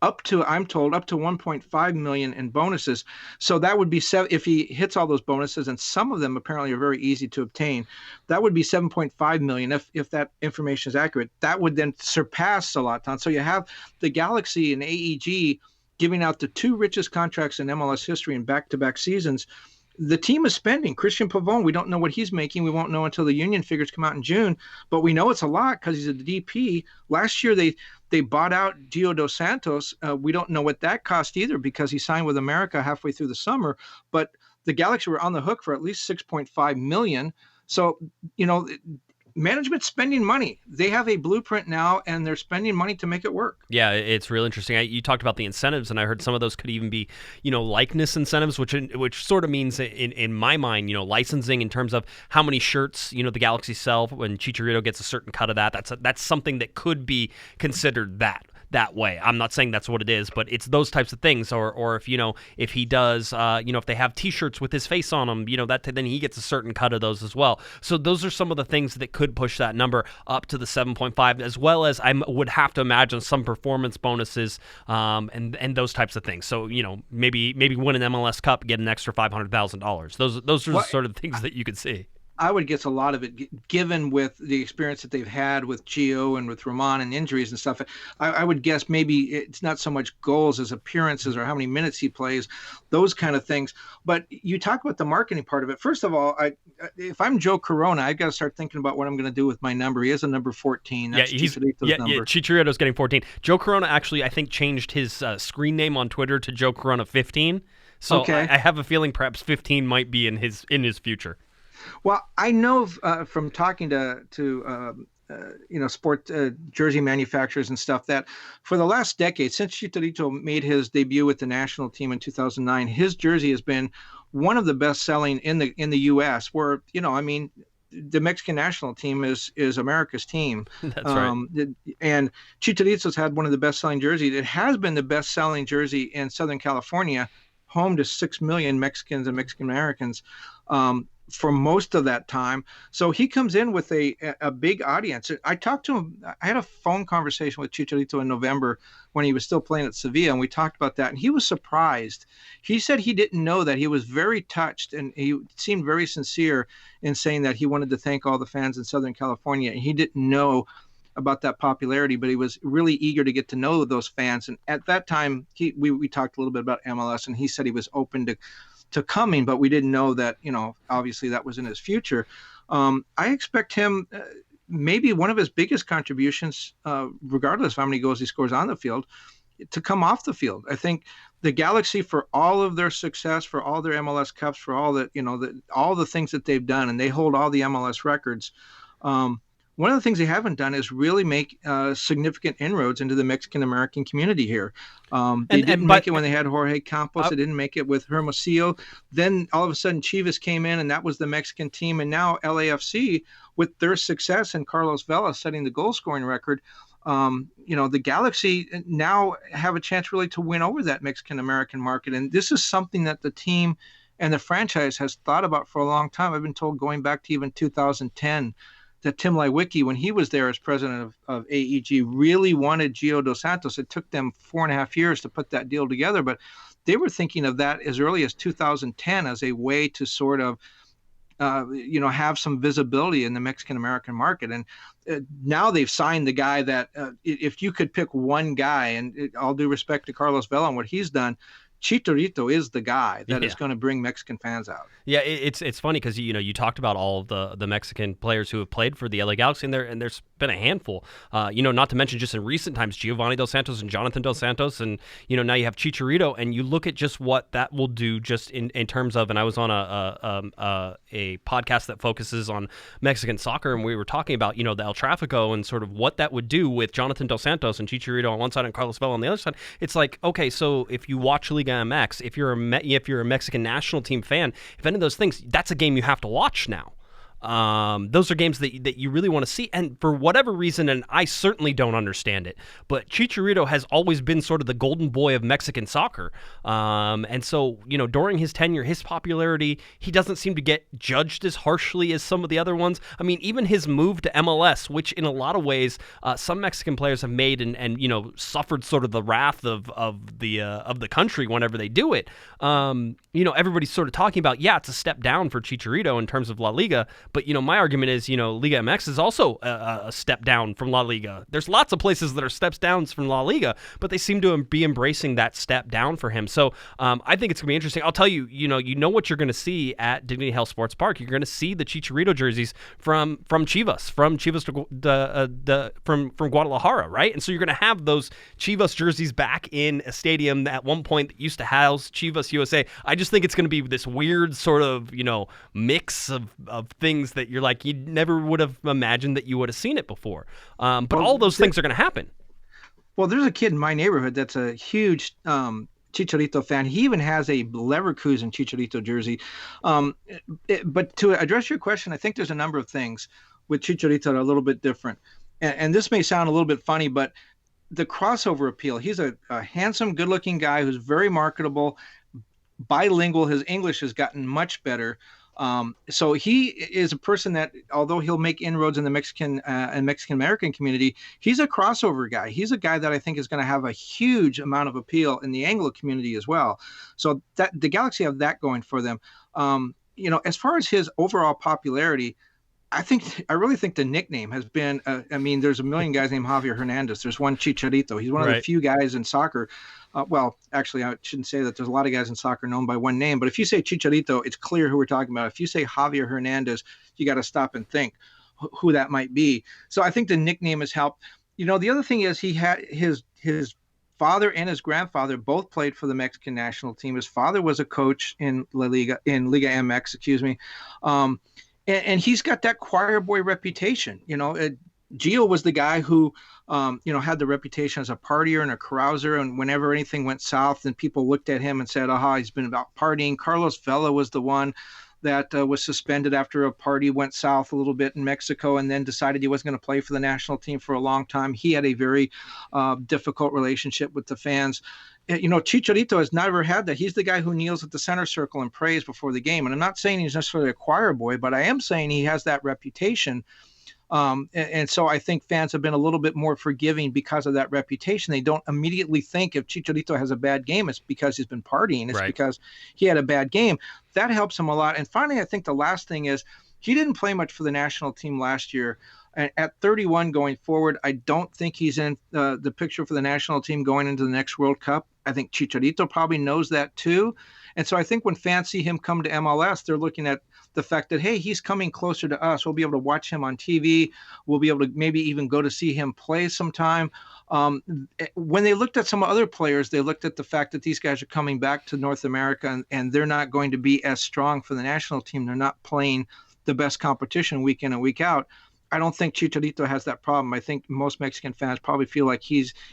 I'm told up to 1.5 million in bonuses. So that would be if he hits all those bonuses, and some of them apparently are very easy to obtain, that would be 7.5 million if that information is accurate. That would then surpass Zlatan. So you have the Galaxy and AEG giving out the 2 richest contracts in MLS history in back-to-back seasons. The team is spending. Christian Pavone, we don't know what he's making. We won't know until the union figures come out in June, but we know it's a lot because he's a DP. Last year, they bought out Gio Dos Santos. We don't know what that cost either because he signed with America halfway through the summer, but the Galaxy were on the hook for at least 6.5 million. So, management's spending money. They have a blueprint now, and they're spending money to make it work. Yeah, it's real interesting. You talked about the incentives, and I heard some of those could even be, likeness incentives, which sort of means, in my mind, licensing in terms of how many shirts, the Galaxy sell when Chicharito gets a certain cut of that. That's something that could be considered that way. I'm not saying that's what it is, but it's those types of things. Or if he does, if they have T-shirts with his face on them, then he gets a certain cut of those as well. So those are some of the things that could push that number up to the 7.5, as well as I would have to imagine some performance bonuses, and those types of things. So maybe win an MLS Cup, get an extra $500,000. Those are the sort of things that you could see. I would guess a lot of it, given with the experience that they've had with Gio and with Romain and injuries and stuff, I would guess maybe it's not so much goals as appearances or how many minutes he plays, those kind of things. But you talk about the marketing part of it. First of all, if I'm Joe Corona, I've got to start thinking about what I'm going to do with my number. He has a number 14. That's Chicharito's number. Yeah, Chicharito's getting 14. Joe Corona actually, I think, changed his screen name on Twitter to Joe Corona 15. So okay. I have a feeling perhaps 15 might be in his future. Well, I know from talking to sport jersey manufacturers and stuff that for the last decade, since Chicharito made his debut with the national team in 2009, his jersey has been one of the best selling in the U.S. Where the Mexican national team is America's team. That's right. And Chicharito's had one of the best selling jerseys. It has been the best selling jersey in Southern California, home to 6 million Mexicans and Mexican Americans. For most of that time. So he comes in with a big audience. I talked to him. I had a phone conversation with Chicharito in November when he was still playing at Sevilla, and we talked about that, and he was surprised. He said he didn't know that. He was very touched, and he seemed very sincere in saying that he wanted to thank all the fans in Southern California, and he didn't know about that popularity, but he was really eager to get to know those fans. And at that time, we talked a little bit about MLS, and he said he was open to coming, but we didn't know that, obviously that was in his future. I expect him, maybe one of his biggest contributions, regardless of how many goals he scores on the field, to come off the field. I think the Galaxy, for all of their success, for all their MLS Cups, for all that, all the things that they've done, and they hold all the MLS records, one of the things they haven't done is really make significant inroads into the Mexican American community here. They didn't make it when they had Jorge Campos. They didn't make it with Hermosillo. Then all of a sudden Chivas came in, and that was the Mexican team. And now LAFC, with their success and Carlos Vela setting the goal scoring record, the Galaxy now have a chance really to win over that Mexican American market. And this is something that the team and the franchise has thought about for a long time. I've been told going back to even 2010 that Tim Lewicki, when he was there as president of AEG, really wanted Gio Dos Santos. It took them 4.5 years to put that deal together, but they were thinking of that as early as 2010 as a way to sort of have some visibility in the Mexican-American market. And now they've signed the guy that if you could pick one guy, and all due respect to Carlos Vela and what he's done, Chicharito is the guy that is going to bring Mexican fans out. Yeah, it's funny because you talked about all of the Mexican players who have played for the LA Galaxy, and there's been a handful. Not to mention just in recent times, Giovanni Dos Santos and Jonathan Dos Santos, and now you have Chicharito, and you look at just what that will do just in terms of. And I was on a podcast that focuses on Mexican soccer, and we were talking about the El Tráfico and sort of what that would do with Jonathan Dos Santos and Chicharito on one side and Carlos Vela on the other side. It's like, okay, so if you watch Liga MX, if you're a Mexican national team fan, if any of those things, that's a game you have to watch now. Those are games that you really want to see, and for whatever reason, and I certainly don't understand it, but Chicharito has always been sort of the golden boy of Mexican soccer, and so during his tenure, his popularity, he doesn't seem to get judged as harshly as some of the other ones. I mean, even his move to MLS, which in a lot of ways some Mexican players have made and suffered sort of the wrath of the country whenever they do it. Everybody's sort of talking about, it's a step down for Chicharito in terms of La Liga. But, my argument is, Liga MX is also a step down from La Liga. There's lots of places that are steps downs from La Liga, but they seem to be embracing that step down for him. So I think it's going to be interesting. I'll tell you, what you're going to see at Dignity Health Sports Park. You're going to see the Chicharito jerseys from Chivas from Guadalajara, right? And so you're going to have those Chivas jerseys back in a stadium that at one point that used to house Chivas USA. I just think it's going to be this weird sort of, mix of things that you're like, you never would have imagined that you would have seen it before. But all those things are going to happen. Well, there's a kid in my neighborhood that's a huge Chicharito fan. He even has a Leverkusen Chicharito jersey. But to address your question, I think there's a number of things with Chicharito that are a little bit different. And this may sound a little bit funny, but the crossover appeal, he's a handsome, good-looking guy who's very marketable, bilingual. His English has gotten much better. So he is a person that, although he'll make inroads in the Mexican and Mexican-American community, he's a crossover guy. He's a guy that I think is going to have a huge amount of appeal in the Anglo community as well. So that the Galaxy have that going for them. As far as his overall popularity, I really think the nickname has been, there's a million guys named Javier Hernandez. There's one Chicharito. He's one of the few guys in soccer. Actually, I shouldn't say that. There's a lot of guys in soccer known by one name. But if you say Chicharito, it's clear who we're talking about. If you say Javier Hernandez, you got to stop and think who that might be. So I think the nickname has helped. The other thing is he had his father and his grandfather both played for the Mexican national team. His father was a coach in Liga MX, and he's got that choir boy reputation. Gio was the guy who, had the reputation as a partier and a carouser. And whenever anything went south, then people looked at him and said, he's been about partying. Carlos Vela was the one that was suspended after a party went south a little bit in Mexico and then decided he wasn't going to play for the national team for a long time. He had a very difficult relationship with the fans. Chicharito has never had that. He's the guy who kneels at the center circle and prays before the game. And I'm not saying he's necessarily a choir boy, but I am saying he has that reputation. And so I think fans have been a little bit more forgiving because of that reputation. They don't immediately think if Chicharito has a bad game, it's because he's been partying. It's because he had a bad game. That helps him a lot. And finally, I think the last thing is he didn't play much for the national team last year. And at 31 going forward, I don't think he's in the picture for the national team going into the next World Cup. I think Chicharito probably knows that too. And so I think when fans see him come to MLS, they're looking at the fact that, hey, he's coming closer to us. We'll be able to watch him on TV. We'll be able to maybe even go to see him play sometime. When they looked at some other players, they looked at the fact that these guys are coming back to North America and they're not going to be as strong for the national team. They're not playing the best competition week in and week out. I don't think Chicharito has that problem. I think most Mexican fans probably feel like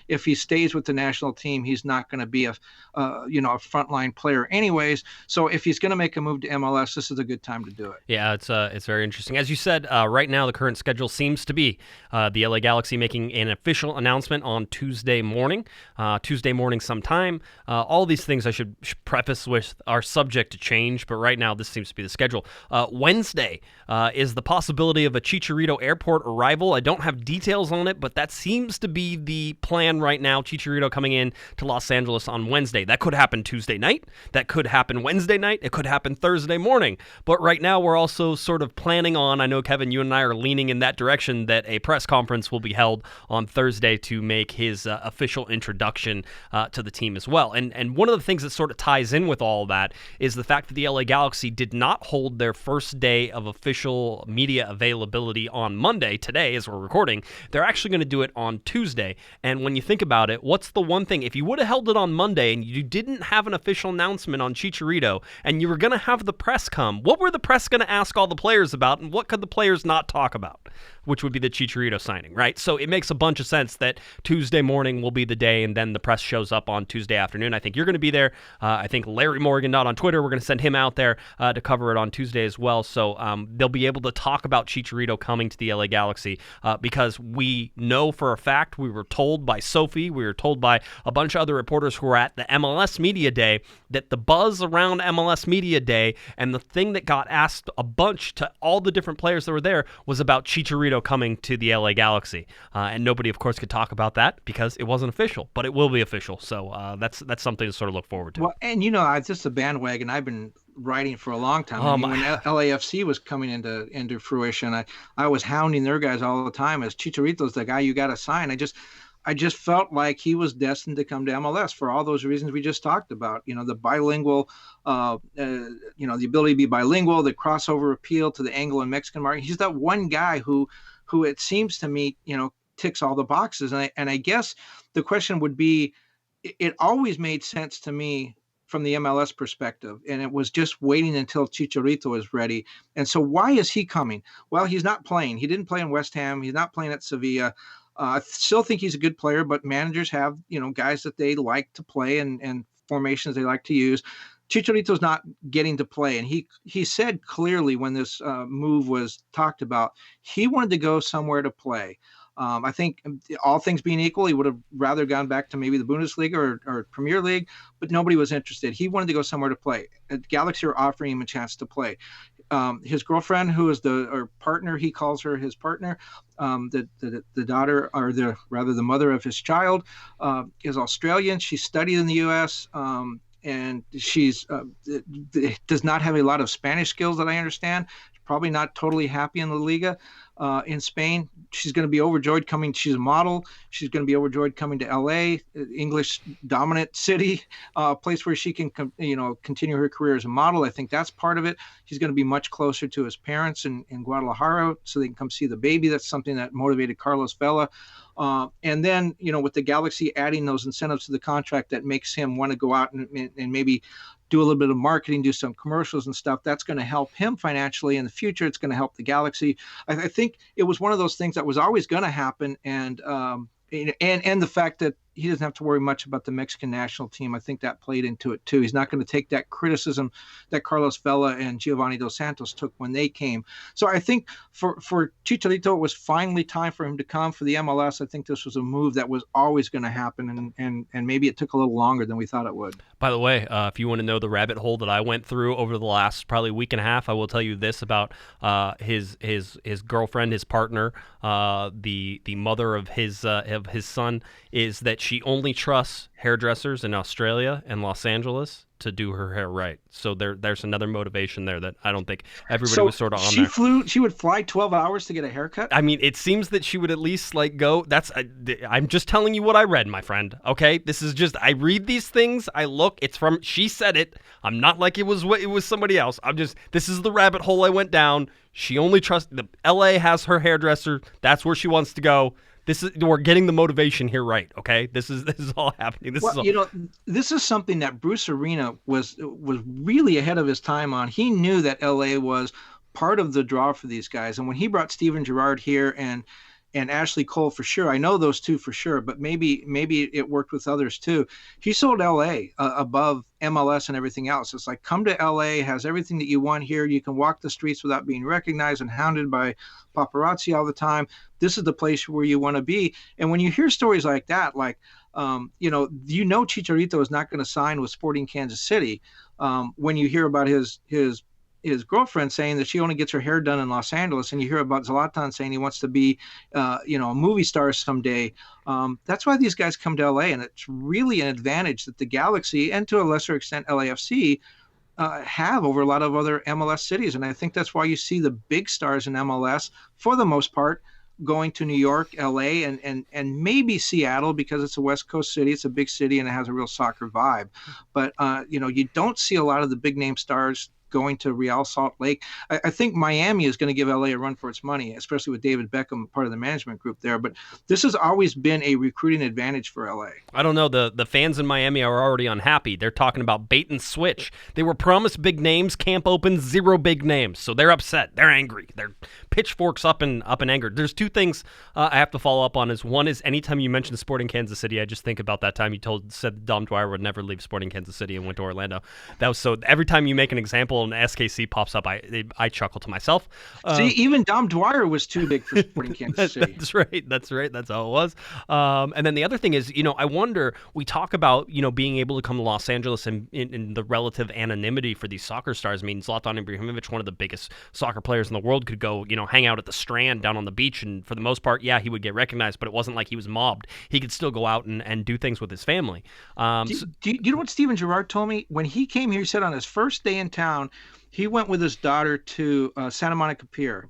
if he stays with the national team, he's not going to be a frontline player anyways. So if he's going to make a move to MLS, this is a good time to do it. Yeah, it's very interesting. As you said, right now the current schedule seems to be the LA Galaxy making an official announcement on Tuesday morning sometime. All these things I should preface with are subject to change, but right now this seems to be the schedule. Wednesday is the possibility of a Chicharito airport arrival. I don't have details on it, but that seems to be the plan right now. Chicharito coming in to Los Angeles on Wednesday. That could happen Tuesday night. That could happen Wednesday night. It could happen Thursday morning. But right now we're also sort of planning on, I know, Kevin, you and I are leaning in that direction, that a press conference will be held on Thursday to make his official introduction to the team as well. And one of the things that sort of ties in with all of that is the fact that the LA Galaxy did not hold their first day of official media availability on Monday, today as we're recording. They're actually going to do it on Tuesday. And when you think about it, what's the one thing, if you would have held it on Monday and you didn't have an official announcement on Chicharito and you were going to have the press come, what were the press going to ask all the players about, and what could the players not talk about? Which would be the Chicharito signing, right? So it makes a bunch of sense that Tuesday morning will be the day, and then the press shows up on Tuesday afternoon. I think you're going to be there. I think Larry Morgan, not on Twitter, we're going to send him out there to cover it on Tuesday as well. So they'll be able to talk about Chicharito coming to the LA Galaxy because we know for a fact, we were told by Sophie, we were told by a bunch of other reporters who were at the MLS Media Day, that the buzz around MLS Media Day and the thing that got asked a bunch to all the different players that were there was about Chicharito coming to the LA Galaxy. And nobody, of course, could talk about that because it wasn't official, but it will be official. So that's something to sort of look forward to. Well, and it's just a bandwagon I've been writing for a long time. When LAFC was coming into fruition, I was hounding their guys all the time as Chicharito's the guy you got to sign. I just felt like he was destined to come to MLS for all those reasons we just talked about. The bilingual, the ability to be bilingual, the crossover appeal to the Anglo and Mexican market. He's that one guy who it seems to me, ticks all the boxes. And I guess the question would be, it always made sense to me from the MLS perspective, and it was just waiting until Chicharito is ready. And so why is he coming? Well, he's not playing. He didn't play in West Ham. He's not playing at Sevilla. I still think he's a good player, but managers have, guys that they like to play and formations they like to use. Chicharito's not getting to play. And he said clearly when this move was talked about, he wanted to go somewhere to play. I think all things being equal, he would have rather gone back to maybe the Bundesliga or Premier League, but nobody was interested. He wanted to go somewhere to play. Galaxy are offering him a chance to play. His girlfriend, who is or partner, he calls her his partner, the daughter, or the mother of his child, is Australian. She studied in the U.S., and she's does not have a lot of Spanish skills that I understand. Probably not totally happy in La Liga in Spain. She's going to be overjoyed coming. She's a model. She's going to be overjoyed coming to LA, English dominant city, place where she can, continue her career as a model. I think that's part of it. He's going to be much closer to his parents in Guadalajara so they can come see the baby. That's something that motivated Carlos Vela. And then, with the Galaxy adding those incentives to the contract that makes him want to go out and maybe do a little bit of marketing, do some commercials and stuff, that's going to help him financially in the future. It's going to help the Galaxy. I think it was one of those things that was always going to happen. And the fact that he doesn't have to worry much about the Mexican national team, I think that played into it too. He's not going to take that criticism that Carlos Vela and Giovanni Dos Santos took when they came. So I think for Chicharito, it was finally time for him to come for the MLS. I think this was a move that was always going to happen, and maybe it took a little longer than we thought it would. By the way, if you want to know the rabbit hole that I went through over the last probably week and a half, I will tell you this about his girlfriend, his partner, the mother of his son, is that she only trusts hairdressers in Australia and Los Angeles to do her hair right. So there's another motivation there that I don't think everybody was sort of on there. She would fly 12 hours to get a haircut? I mean, it seems that she would at least go. I'm just telling you what I read, my friend. Okay? This is just, I read these things, I look, she said it. I'm not like it was somebody else. This is the rabbit hole I went down. She only trusts, LA has her hairdresser. That's where she wants to go. We're getting the motivation here right, okay? This is all happening. This is something that Bruce Arena was really ahead of his time on. He knew that LA was part of the draw for these guys. And when he brought Steven Gerrard here and Ashley Cole for sure, I know those two for sure, but maybe it worked with others too. He sold LA above MLS and everything else. It's like, come to LA, has everything that you want here. You can walk the streets without being recognized and hounded by paparazzi all the time. This is the place where you want to be. And when you hear stories like that, like, Chicharito is not going to sign with Sporting Kansas City. When you hear about his girlfriend saying that she only gets her hair done in Los Angeles, and you hear about Zlatan saying he wants to be, a movie star someday. That's why these guys come to LA, and it's really an advantage that the Galaxy, and to a lesser extent LAFC, have over a lot of other MLS cities. And I think that's why you see the big stars in MLS, for the most part, going to New York, LA, and maybe Seattle, because it's a West Coast city. It's a big city and it has a real soccer vibe. But, you don't see a lot of the big name stars going to Real Salt Lake. I think Miami is going to give LA a run for its money, especially with David Beckham, part of the management group there. But this has always been a recruiting advantage for LA. I don't know. The fans in Miami are already unhappy. They're talking about bait and switch. They were promised big names. Camp opens, 0 big names. So they're upset. They're angry. They're pitchforks up in anger. There's 2 things I have to follow up on. One is anytime you mention Sporting Kansas City, I just think about that time you said Dom Dwyer would never leave Sporting Kansas City and went to Orlando. That was so. Every time you make an example and SKC pops up, I chuckle to myself. See, even Dom Dwyer was too big for Sporting Kansas City. That's right. That's how it was. And then the other thing is, I wonder, we talk about, being able to come to Los Angeles and in the relative anonymity for these soccer stars. I mean, Zlatan Ibrahimovic, one of the biggest soccer players in the world, could go, hang out at the Strand down on the beach. And for the most part, yeah, he would get recognized, but it wasn't like he was mobbed. He could still go out and do things with his family. Do you know what Steven Gerrard told me? When he came here, he said on his first day in town, he went with his daughter to Santa Monica Pier.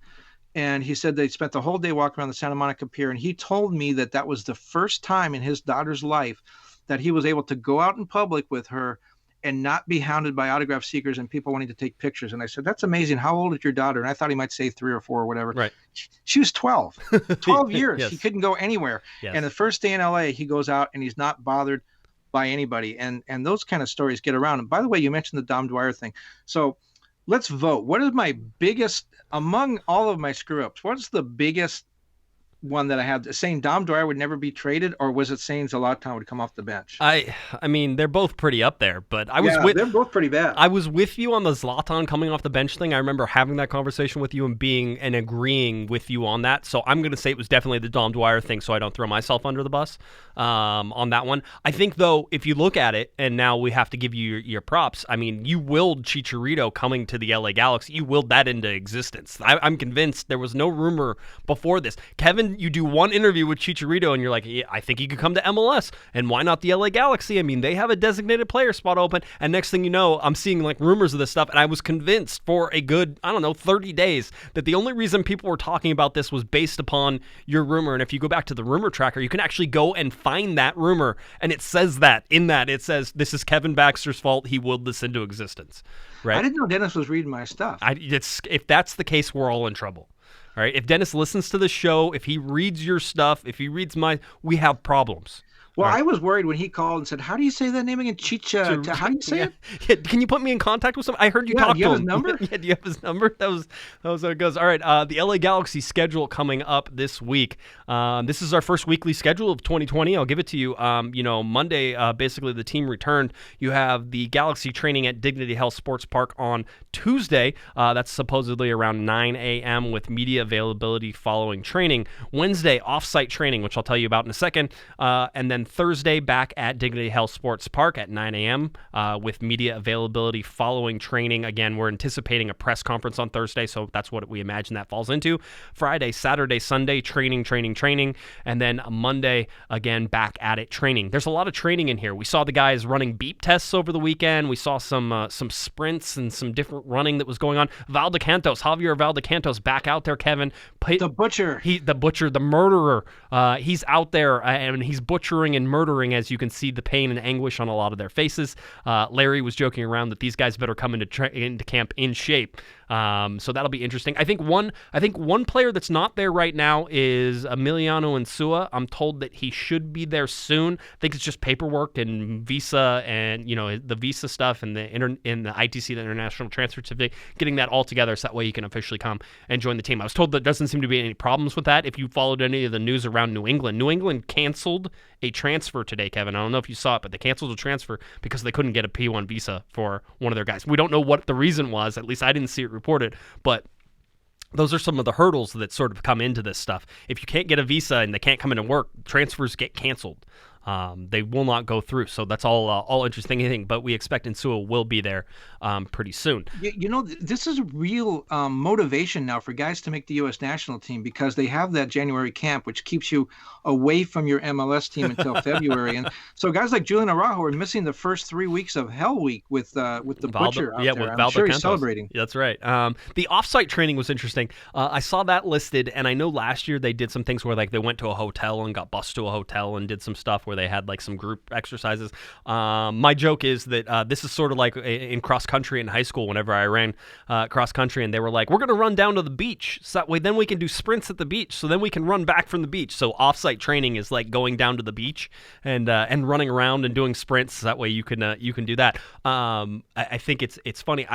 And he said they spent the whole day walking around the Santa Monica Pier. And he told me that was the first time in his daughter's life that he was able to go out in public with her and not be hounded by autograph seekers and people wanting to take pictures. And I said, that's amazing. How old is your daughter? And I thought he might say 3 or 4 or whatever. Right. She was 12. 12 years. Yes. He couldn't go anywhere. Yes. And the first day in LA, he goes out and he's not bothered by anybody. And those kind of stories get around. And by the way, you mentioned the Dom Dwyer thing. So let's vote. What is my biggest, among all of my screw-ups, what's the biggest one that I had? Saying Dom Dwyer would never be traded, or was it saying Zlatan would come off the bench? I mean, they're both pretty up there, but they're both pretty bad. I was with you on the Zlatan coming off the bench thing. I remember having that conversation with you and agreeing with you on that. So I'm going to say it was definitely the Dom Dwyer thing, so I don't throw myself under the bus on that one. I think, though, if you look at it, and now we have to give you your props, I mean, you willed Chicharito coming to the LA Galaxy. You willed that into existence. I'm convinced there was no rumor before this. Kevin, you do one interview with Chicharito, and you're like, yeah, I think he could come to MLS, and why not the LA Galaxy? I mean, they have a designated player spot open, and next thing you know, I'm seeing like rumors of this stuff, and I was convinced for a good, 30 days that the only reason people were talking about this was based upon your rumor. And if you go back to the rumor tracker, you can actually go and find that rumor, and it says that in that. It says, this is Kevin Baxter's fault. He willed this into existence. Right? I didn't know Dennis was reading my stuff. If that's the case, we're all in trouble. All right. If Dennis listens to the show, if he reads your stuff, if he reads mine, we have problems. Well, right. I was worried when he called and said, how do you say that name again? Chicha. How do you say it? Yeah. Can you put me in contact with him? I heard you talk to him. Do you have his number? Yeah, do you have his number? That was how it goes. All right. The LA Galaxy schedule coming up this week. This is our first weekly schedule of 2020. I'll give it to you. Monday, basically the team returned. You have the Galaxy training at Dignity Health Sports Park on Tuesday. That's supposedly around 9 a.m. with media availability following training. Wednesday, off-site training, which I'll tell you about in a second. And then Thursday back at Dignity Health Sports Park at 9 a.m. With media availability following training. Again, we're anticipating a press conference on Thursday, so that's what we imagine that falls into. Friday, Saturday, Sunday, training. And then Monday, again, back at it, training. There's a lot of training in here. We saw the guys running beep tests over the weekend. We saw some sprints and some different running that was going on. Javier Valdecantos back out there, Kevin. The butcher. The butcher, the murderer. He's out there, and he's butchering suffering and murdering, as you can see the pain and anguish on a lot of their faces. Larry was joking around that these guys better come into camp in shape. So that'll be interesting. I think one player that's not there right now is Emiliano Insua. I'm told that he should be there soon. I think it's just paperwork and visa and the visa stuff and the ITC, the International Transfer Certificate, getting that all together so that way he can officially come and join the team. I was told there doesn't seem to be any problems with that. If you followed any of the news around New England canceled a transfer today, Kevin. I don't know if you saw it, but they canceled a transfer because they couldn't get a P1 visa for one of their guys. We don't know what the reason was. At least I didn't see it reported, but those are some of the hurdles that sort of come into this stuff. If you can't get a visa and they can't come in and work, transfers get canceled. They will not go through. So that's all interesting, but we expect Insua will be there pretty soon. This is real motivation now for guys to make the U.S. national team because they have that January camp, which keeps you away from your MLS team until February. And so guys like Julian Araujo are missing the first 3 weeks of Hell Week with the Butcher out there. With I'm sure he's celebrating. That's right. The offsite training was interesting. I saw that listed, and I know last year they did some things where they went to a hotel and got bused to a hotel and did some stuff where they had some group exercises. My joke is that this is sort of like in cross country in high school whenever I ran cross country, and they were like, we're going to run down to the beach so that way then we can do sprints at the beach, so then we can run back from the beach. So offsite training is like going down to the beach and running around and doing sprints so that way you can do that. I think it's funny.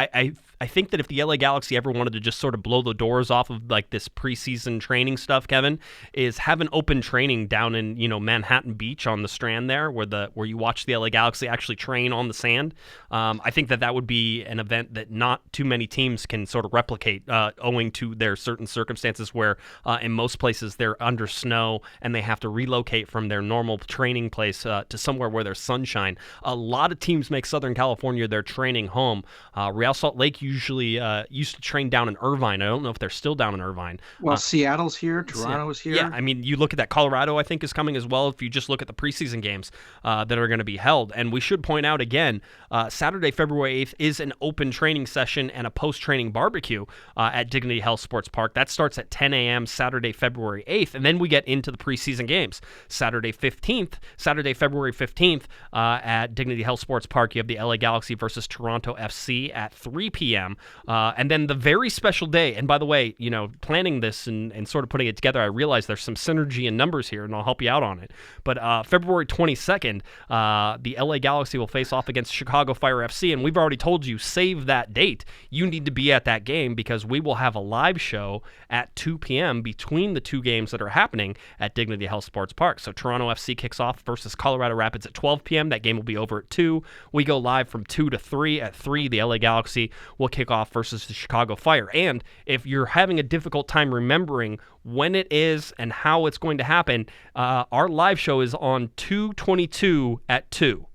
I think that if the LA Galaxy ever wanted to just sort of blow the doors off of this preseason training stuff, Kevin, is have an open training down in Manhattan Beach on the Strand there, where you watch the LA Galaxy actually train on the sand. I think that would be an event that not too many teams can sort of replicate, owing to their certain circumstances where in most places they're under snow and they have to relocate from their normal training place to somewhere where there's sunshine. A lot of teams make Southern California their training home. Real Salt Lake usually used to train down in Irvine. I don't know if they're still down in Irvine. Well, Seattle's here, Toronto's here. Yeah, I mean, you look at that. Colorado, I think, is coming as well if you just look at the preseason games that are going to be held. And we should point out again, Saturday, February 8th is an open training session and a post-training barbecue at Dignity Health Sports Park. That starts at 10 a.m. Saturday, February 8th. And then we get into the preseason games. Saturday, February 15th at Dignity Health Sports Park, you have the LA Galaxy versus Toronto FC at 3 p.m. And then the very special day, and by the way, planning this and sort of putting it together, I realize there's some synergy in numbers here, and I'll help you out on it. But February 22nd, the LA Galaxy will face off against Chicago Fire FC, and we've already told you, save that date. You need to be at that game because we will have a live show at 2 p.m. between the two games that are happening at Dignity Health Sports Park. So Toronto FC kicks off versus Colorado Rapids at 12 p.m. That game will be over at 2. We go live from 2 to 3. At 3, the LA Galaxy will kick off versus the Chicago Fire. And if you're having a difficult time remembering when it is and how it's going to happen, our live show is on 2/22 at 2.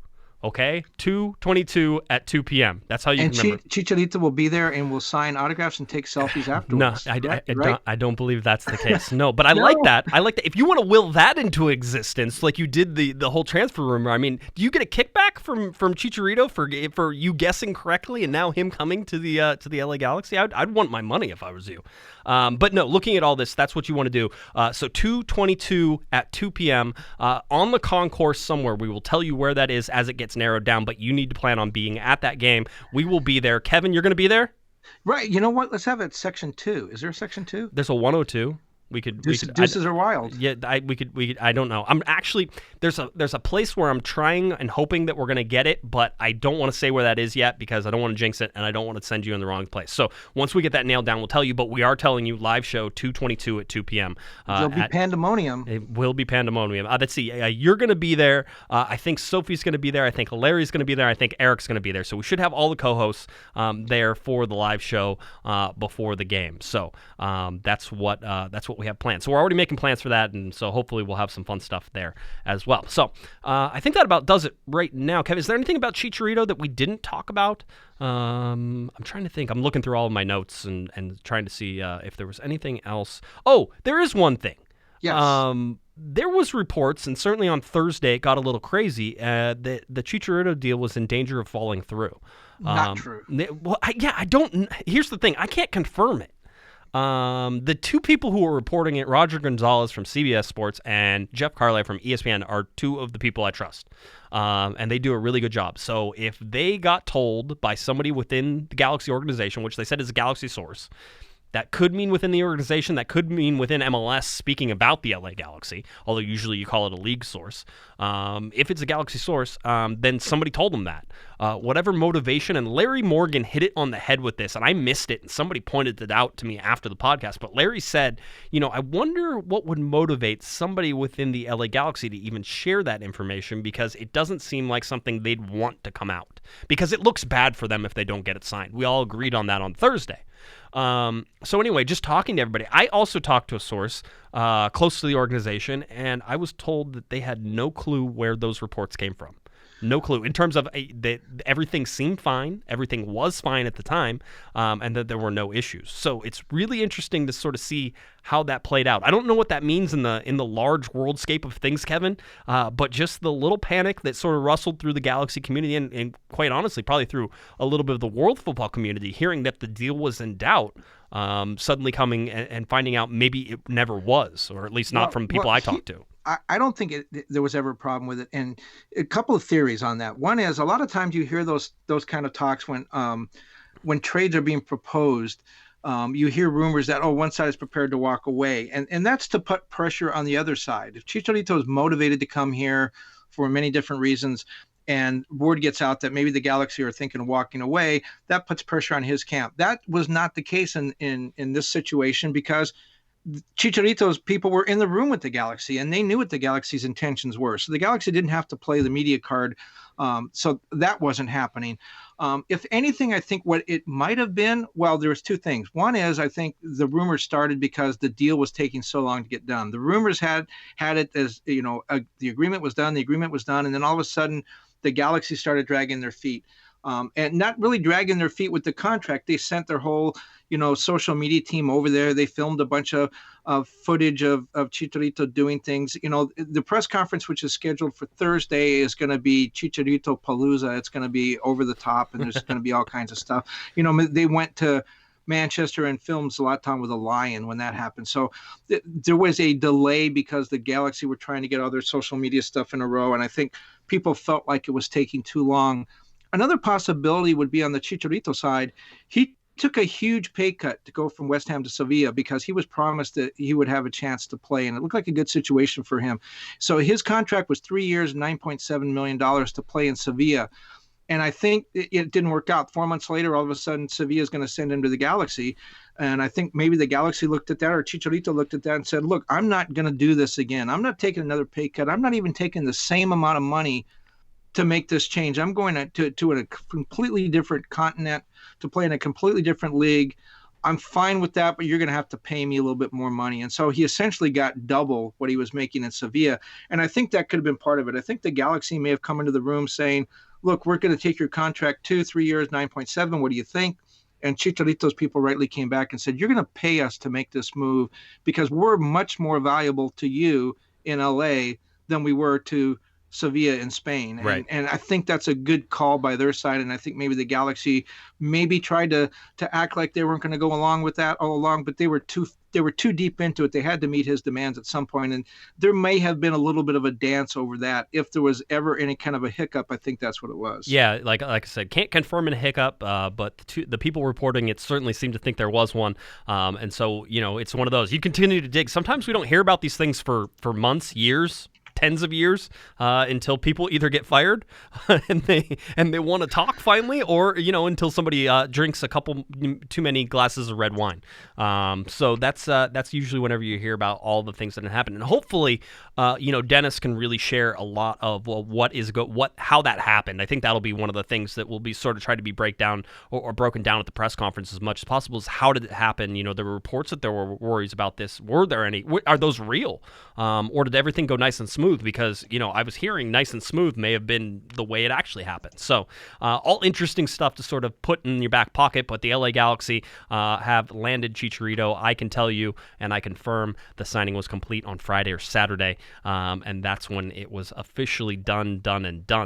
Okay, 2/22 at 2 p.m. That's how you can remember. And Chicharito will be there and will sign autographs and take selfies afterwards. No, I don't believe that's the case. No, but I like that. I like that. If you want to will that into existence, like you did the whole transfer rumor, I mean, do you get a kickback from Chicharito for you guessing correctly and now him coming to the LA Galaxy? I'd want my money if I was you. But no, looking at all this, that's what you want to do. So 2/22 at 2 p.m. On the concourse somewhere. We will tell you where that is as it gets narrowed down, but you need to plan on being at that game. We will be there. Kevin, you're going to be there? Right. You know what? Let's have it section 2. Is there a section 2? There's a 102. Deuces are wild. Yeah, we could. I don't know. I'm actually there's a place where I'm trying and hoping that we're gonna get it, but I don't want to say where that is yet because I don't want to jinx it and I don't want to send you in the wrong place. So once we get that nailed down, we'll tell you. But we are telling you live show 2/22 at 2 p.m. There'll be pandemonium. It will be pandemonium. Let's see. You're gonna be there. I think Sophie's gonna be there. I think Larry's gonna be there. I think Eric's gonna be there. So we should have all the co-hosts there for the live show before the game. So that's what we have planned. So we're already making plans for that, and so hopefully we'll have some fun stuff there as well. So I think that about does it right now. Kevin, is there anything about Chicharito that we didn't talk about? I'm trying to think. I'm looking through all of my notes and trying to see if there was anything else. Oh, there is one thing. Yes. There was reports, and certainly on Thursday it got a little crazy, that the Chicharito deal was in danger of falling through. Not true. I don't. Here's the thing. I can't confirm it. The two people who were reporting it, Roger Gonzalez from CBS Sports and Jeff Carlisle from ESPN, are two of the people I trust. And they do a really good job. So if they got told by somebody within the Galaxy organization, which they said is a Galaxy source, that could mean within the organization, that could mean within MLS speaking about the LA Galaxy, although usually you call it a league source. If it's a Galaxy source, then somebody told them that. Whatever motivation, and Larry Morgan hit it on the head with this, and I missed it, and somebody pointed it out to me after the podcast, but Larry said, I wonder what would motivate somebody within the LA Galaxy to even share that information, because it doesn't seem like something they'd want to come out, because it looks bad for them if they don't get it signed. We all agreed on that on Thursday. So anyway, just talking to everybody. I also talked to a source close to the organization, and I was told that they had no clue where those reports came from. No clue. In terms of everything seemed fine, everything was fine at the time, and that there were no issues. So it's really interesting to sort of see how that played out. I don't know what that means in the large worldscape of things, Kevin, but just the little panic that sort of rustled through the Galaxy community, and quite honestly, probably through a little bit of the world football community, hearing that the deal was in doubt, suddenly coming and finding out maybe it never was, or at least not from people I talked to. I don't think there was ever a problem with it. And a couple of theories on that. One is, a lot of times you hear those kind of talks when trades are being proposed. You hear rumors that, one side is prepared to walk away. And that's to put pressure on the other side. If Chicharito is motivated to come here for many different reasons, and word gets out that maybe the Galaxy are thinking of walking away, that puts pressure on his camp. That was not the case in this situation, because Chicharito's people were in the room with the Galaxy, and they knew what the Galaxy's intentions were. So the Galaxy didn't have to play the media card. So that wasn't happening. If anything, I think what it might have been, there was two things. One is, I think the rumors started because the deal was taking so long to get done. The rumors had it as, the agreement was done, and then all of a sudden the Galaxy started dragging their feet. And not really dragging their feet with the contract. They sent their whole, social media team over there. They filmed a bunch of footage of Chicharito doing things. The press conference, which is scheduled for Thursday, is going to be Chicharito Palooza. It's going to be over the top, and there's going to be all kinds of stuff. They went to Manchester and filmed Zlatan with a lion when that happened. So there was a delay because the Galaxy were trying to get all their social media stuff in a row, and I think people felt like it was taking too long. Another possibility would be on the Chicharito side. He took a huge pay cut to go from West Ham to Sevilla because he was promised that he would have a chance to play, and it looked like a good situation for him. So his contract was 3 years, $9.7 million to play in Sevilla. And I think it didn't work out. 4 months later, all of a sudden, Sevilla is going to send him to the Galaxy. And I think maybe the Galaxy looked at that, or Chicharito looked at that and said, look, I'm not going to do this again. I'm not taking another pay cut. I'm not even taking the same amount of money to make this change. I'm going to a completely different continent to play in a completely different league. I'm fine with that, but you're going to have to pay me a little bit more money. And so he essentially got double what he was making in Sevilla. And I think that could have been part of it. I think the Galaxy may have come into the room saying, look, we're going to take your contract 3 years, 9.7. What do you think? And Chicharito's people rightly came back and said, you're going to pay us to make this move because we're much more valuable to you in LA than we were to Sevilla in Spain. Right. And I think that's a good call by their side. And I think maybe the Galaxy maybe tried to act like they weren't going to go along with that all along, but they were too deep into it. They had to meet his demands at some point. And there may have been a little bit of a dance over that. If there was ever any kind of a hiccup, I think that's what it was. Yeah, like I said, can't confirm a hiccup, but the people reporting it certainly seem to think there was one. And so, it's one of those. You continue to dig. Sometimes we don't hear about these things for months, years, tens of years until people either get fired and they want to talk finally, or until somebody drinks a couple too many glasses of red wine. So that's usually whenever you hear about all the things that happen, and hopefully Dennis can really share a lot of how that happened. I think that'll be one of the things that will be sort of tried to be broken down at the press conference as much as possible. Is how did it happen? There were reports that there were worries about this. Were there any? Are those real, or did everything go nice and smooth? smooth because, I was hearing nice and smooth may have been the way it actually happened. So all interesting stuff to sort of put in your back pocket, but the LA Galaxy have landed Chicharito. I can tell you, and I confirm, the signing was complete on Friday or Saturday, and that's when it was officially done.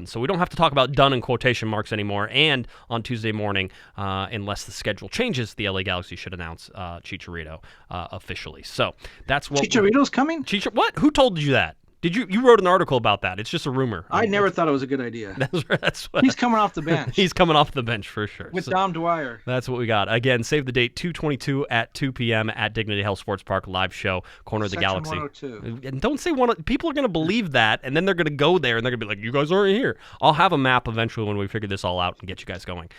So we don't have to talk about done in quotation marks anymore, and on Tuesday morning, unless the schedule changes, the LA Galaxy should announce Chicharito officially. So that's what Chicharito's coming? What? Who told you that? Did you wrote an article about that? It's just a rumor. I never thought it was a good idea. That's what, he's coming off the bench. He's coming off the bench for sure. With Dom Dwyer. That's what we got. Again, save the date, 2/22 at 2 p.m. at Dignity Health Sports Park, live show, Corner of the Section Galaxy. 102. And don't say people are going to believe that, and then they're going to go there, and they're going to be like, you guys aren't here. I'll have a map eventually when we figure this all out and get you guys going.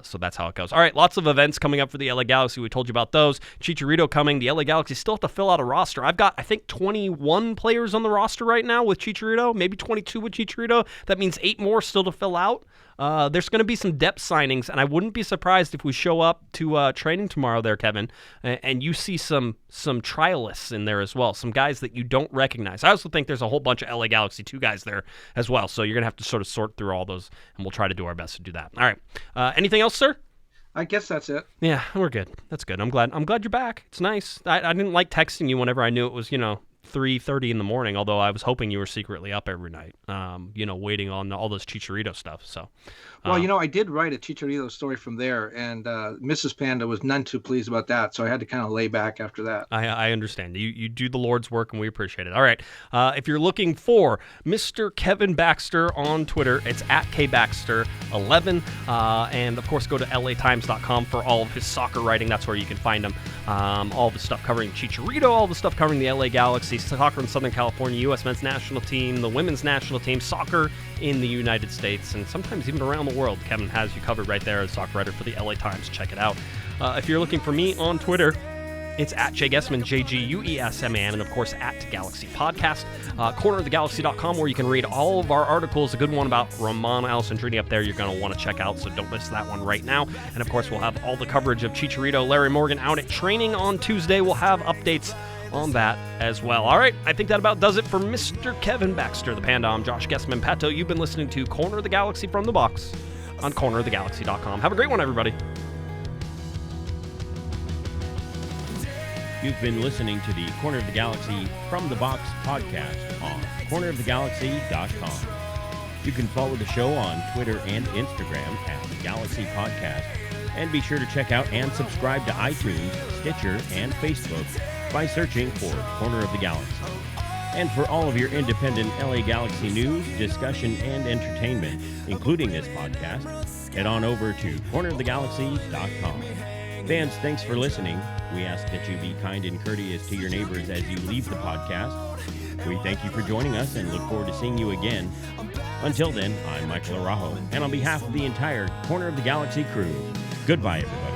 So that's how it goes. All right, lots of events coming up for the LA Galaxy. We told you about those. Chicharito coming. The LA Galaxy still have to fill out a roster. I've got, I think, 21 players on the roster right now with Chicharito. Maybe 22 with Chicharito. That means 8 more still to fill out. There's going to be some depth signings, and I wouldn't be surprised if we show up to training tomorrow there, Kevin, and you see some trialists in there as well, some guys that you don't recognize. I also think there's a whole bunch of LA Galaxy 2 guys there as well, so you're going to have to sort of sort through all those, and we'll try to do our best to do that. All right. Anything else, sir? I guess that's it. Yeah, we're good. That's good. I'm glad you're back. It's nice. I didn't like texting you whenever I knew it was, 3:30 in the morning, although I was hoping you were secretly up every night, waiting on all this Chicharito stuff. So, well, I did write a Chicharito story from there, and Mrs. Panda was none too pleased about that, so I had to kind of lay back after that. I understand. You do the Lord's work, and we appreciate it. All right. If you're looking for Mr. Kevin Baxter on Twitter, it's at KBaxter11, and of course, go to LATimes.com for all of his soccer writing. That's where you can find him. All the stuff covering Chicharito, all the stuff covering the LA Galaxy, soccer in Southern California, U.S. men's national team, the women's national team, soccer in the United States, and sometimes even around the world. Kevin has you covered right there as soccer writer for the LA Times. Check it out. If you're looking for me on Twitter, it's at Jay Guesman, JGUESMAN, and of course at Galaxy Podcast. Cornerofthegalaxy.com, where you can read all of our articles. A good one about Romain Alessandrini up there you're going to want to check out, so don't miss that one right now. And of course, we'll have all the coverage of Chicharito, Larry Morgan out at training on Tuesday. We'll have updates on that as well. All right, I think that about does it for Mr. Kevin Baxter, the Panda. I'm Josh Guesman. Pato, you've been listening to Corner of the Galaxy from the Box on cornerofthegalaxy.com. Have a great one, everybody. You've been listening to the Corner of the Galaxy from the Box podcast on cornerofthegalaxy.com. You can follow the show on Twitter and Instagram at the Galaxy Podcast, and be sure to check out and subscribe to iTunes, Stitcher, and Facebook by searching for Corner of the Galaxy. And for all of your independent LA Galaxy news, discussion, and entertainment, including this podcast, head on over to cornerofthegalaxy.com. Fans, thanks for listening. We ask that you be kind and courteous to your neighbors as you leave the podcast. We thank you for joining us and look forward to seeing you again. Until then, I'm Michael Araujo, and on behalf of the entire Corner of the Galaxy crew, goodbye, everybody.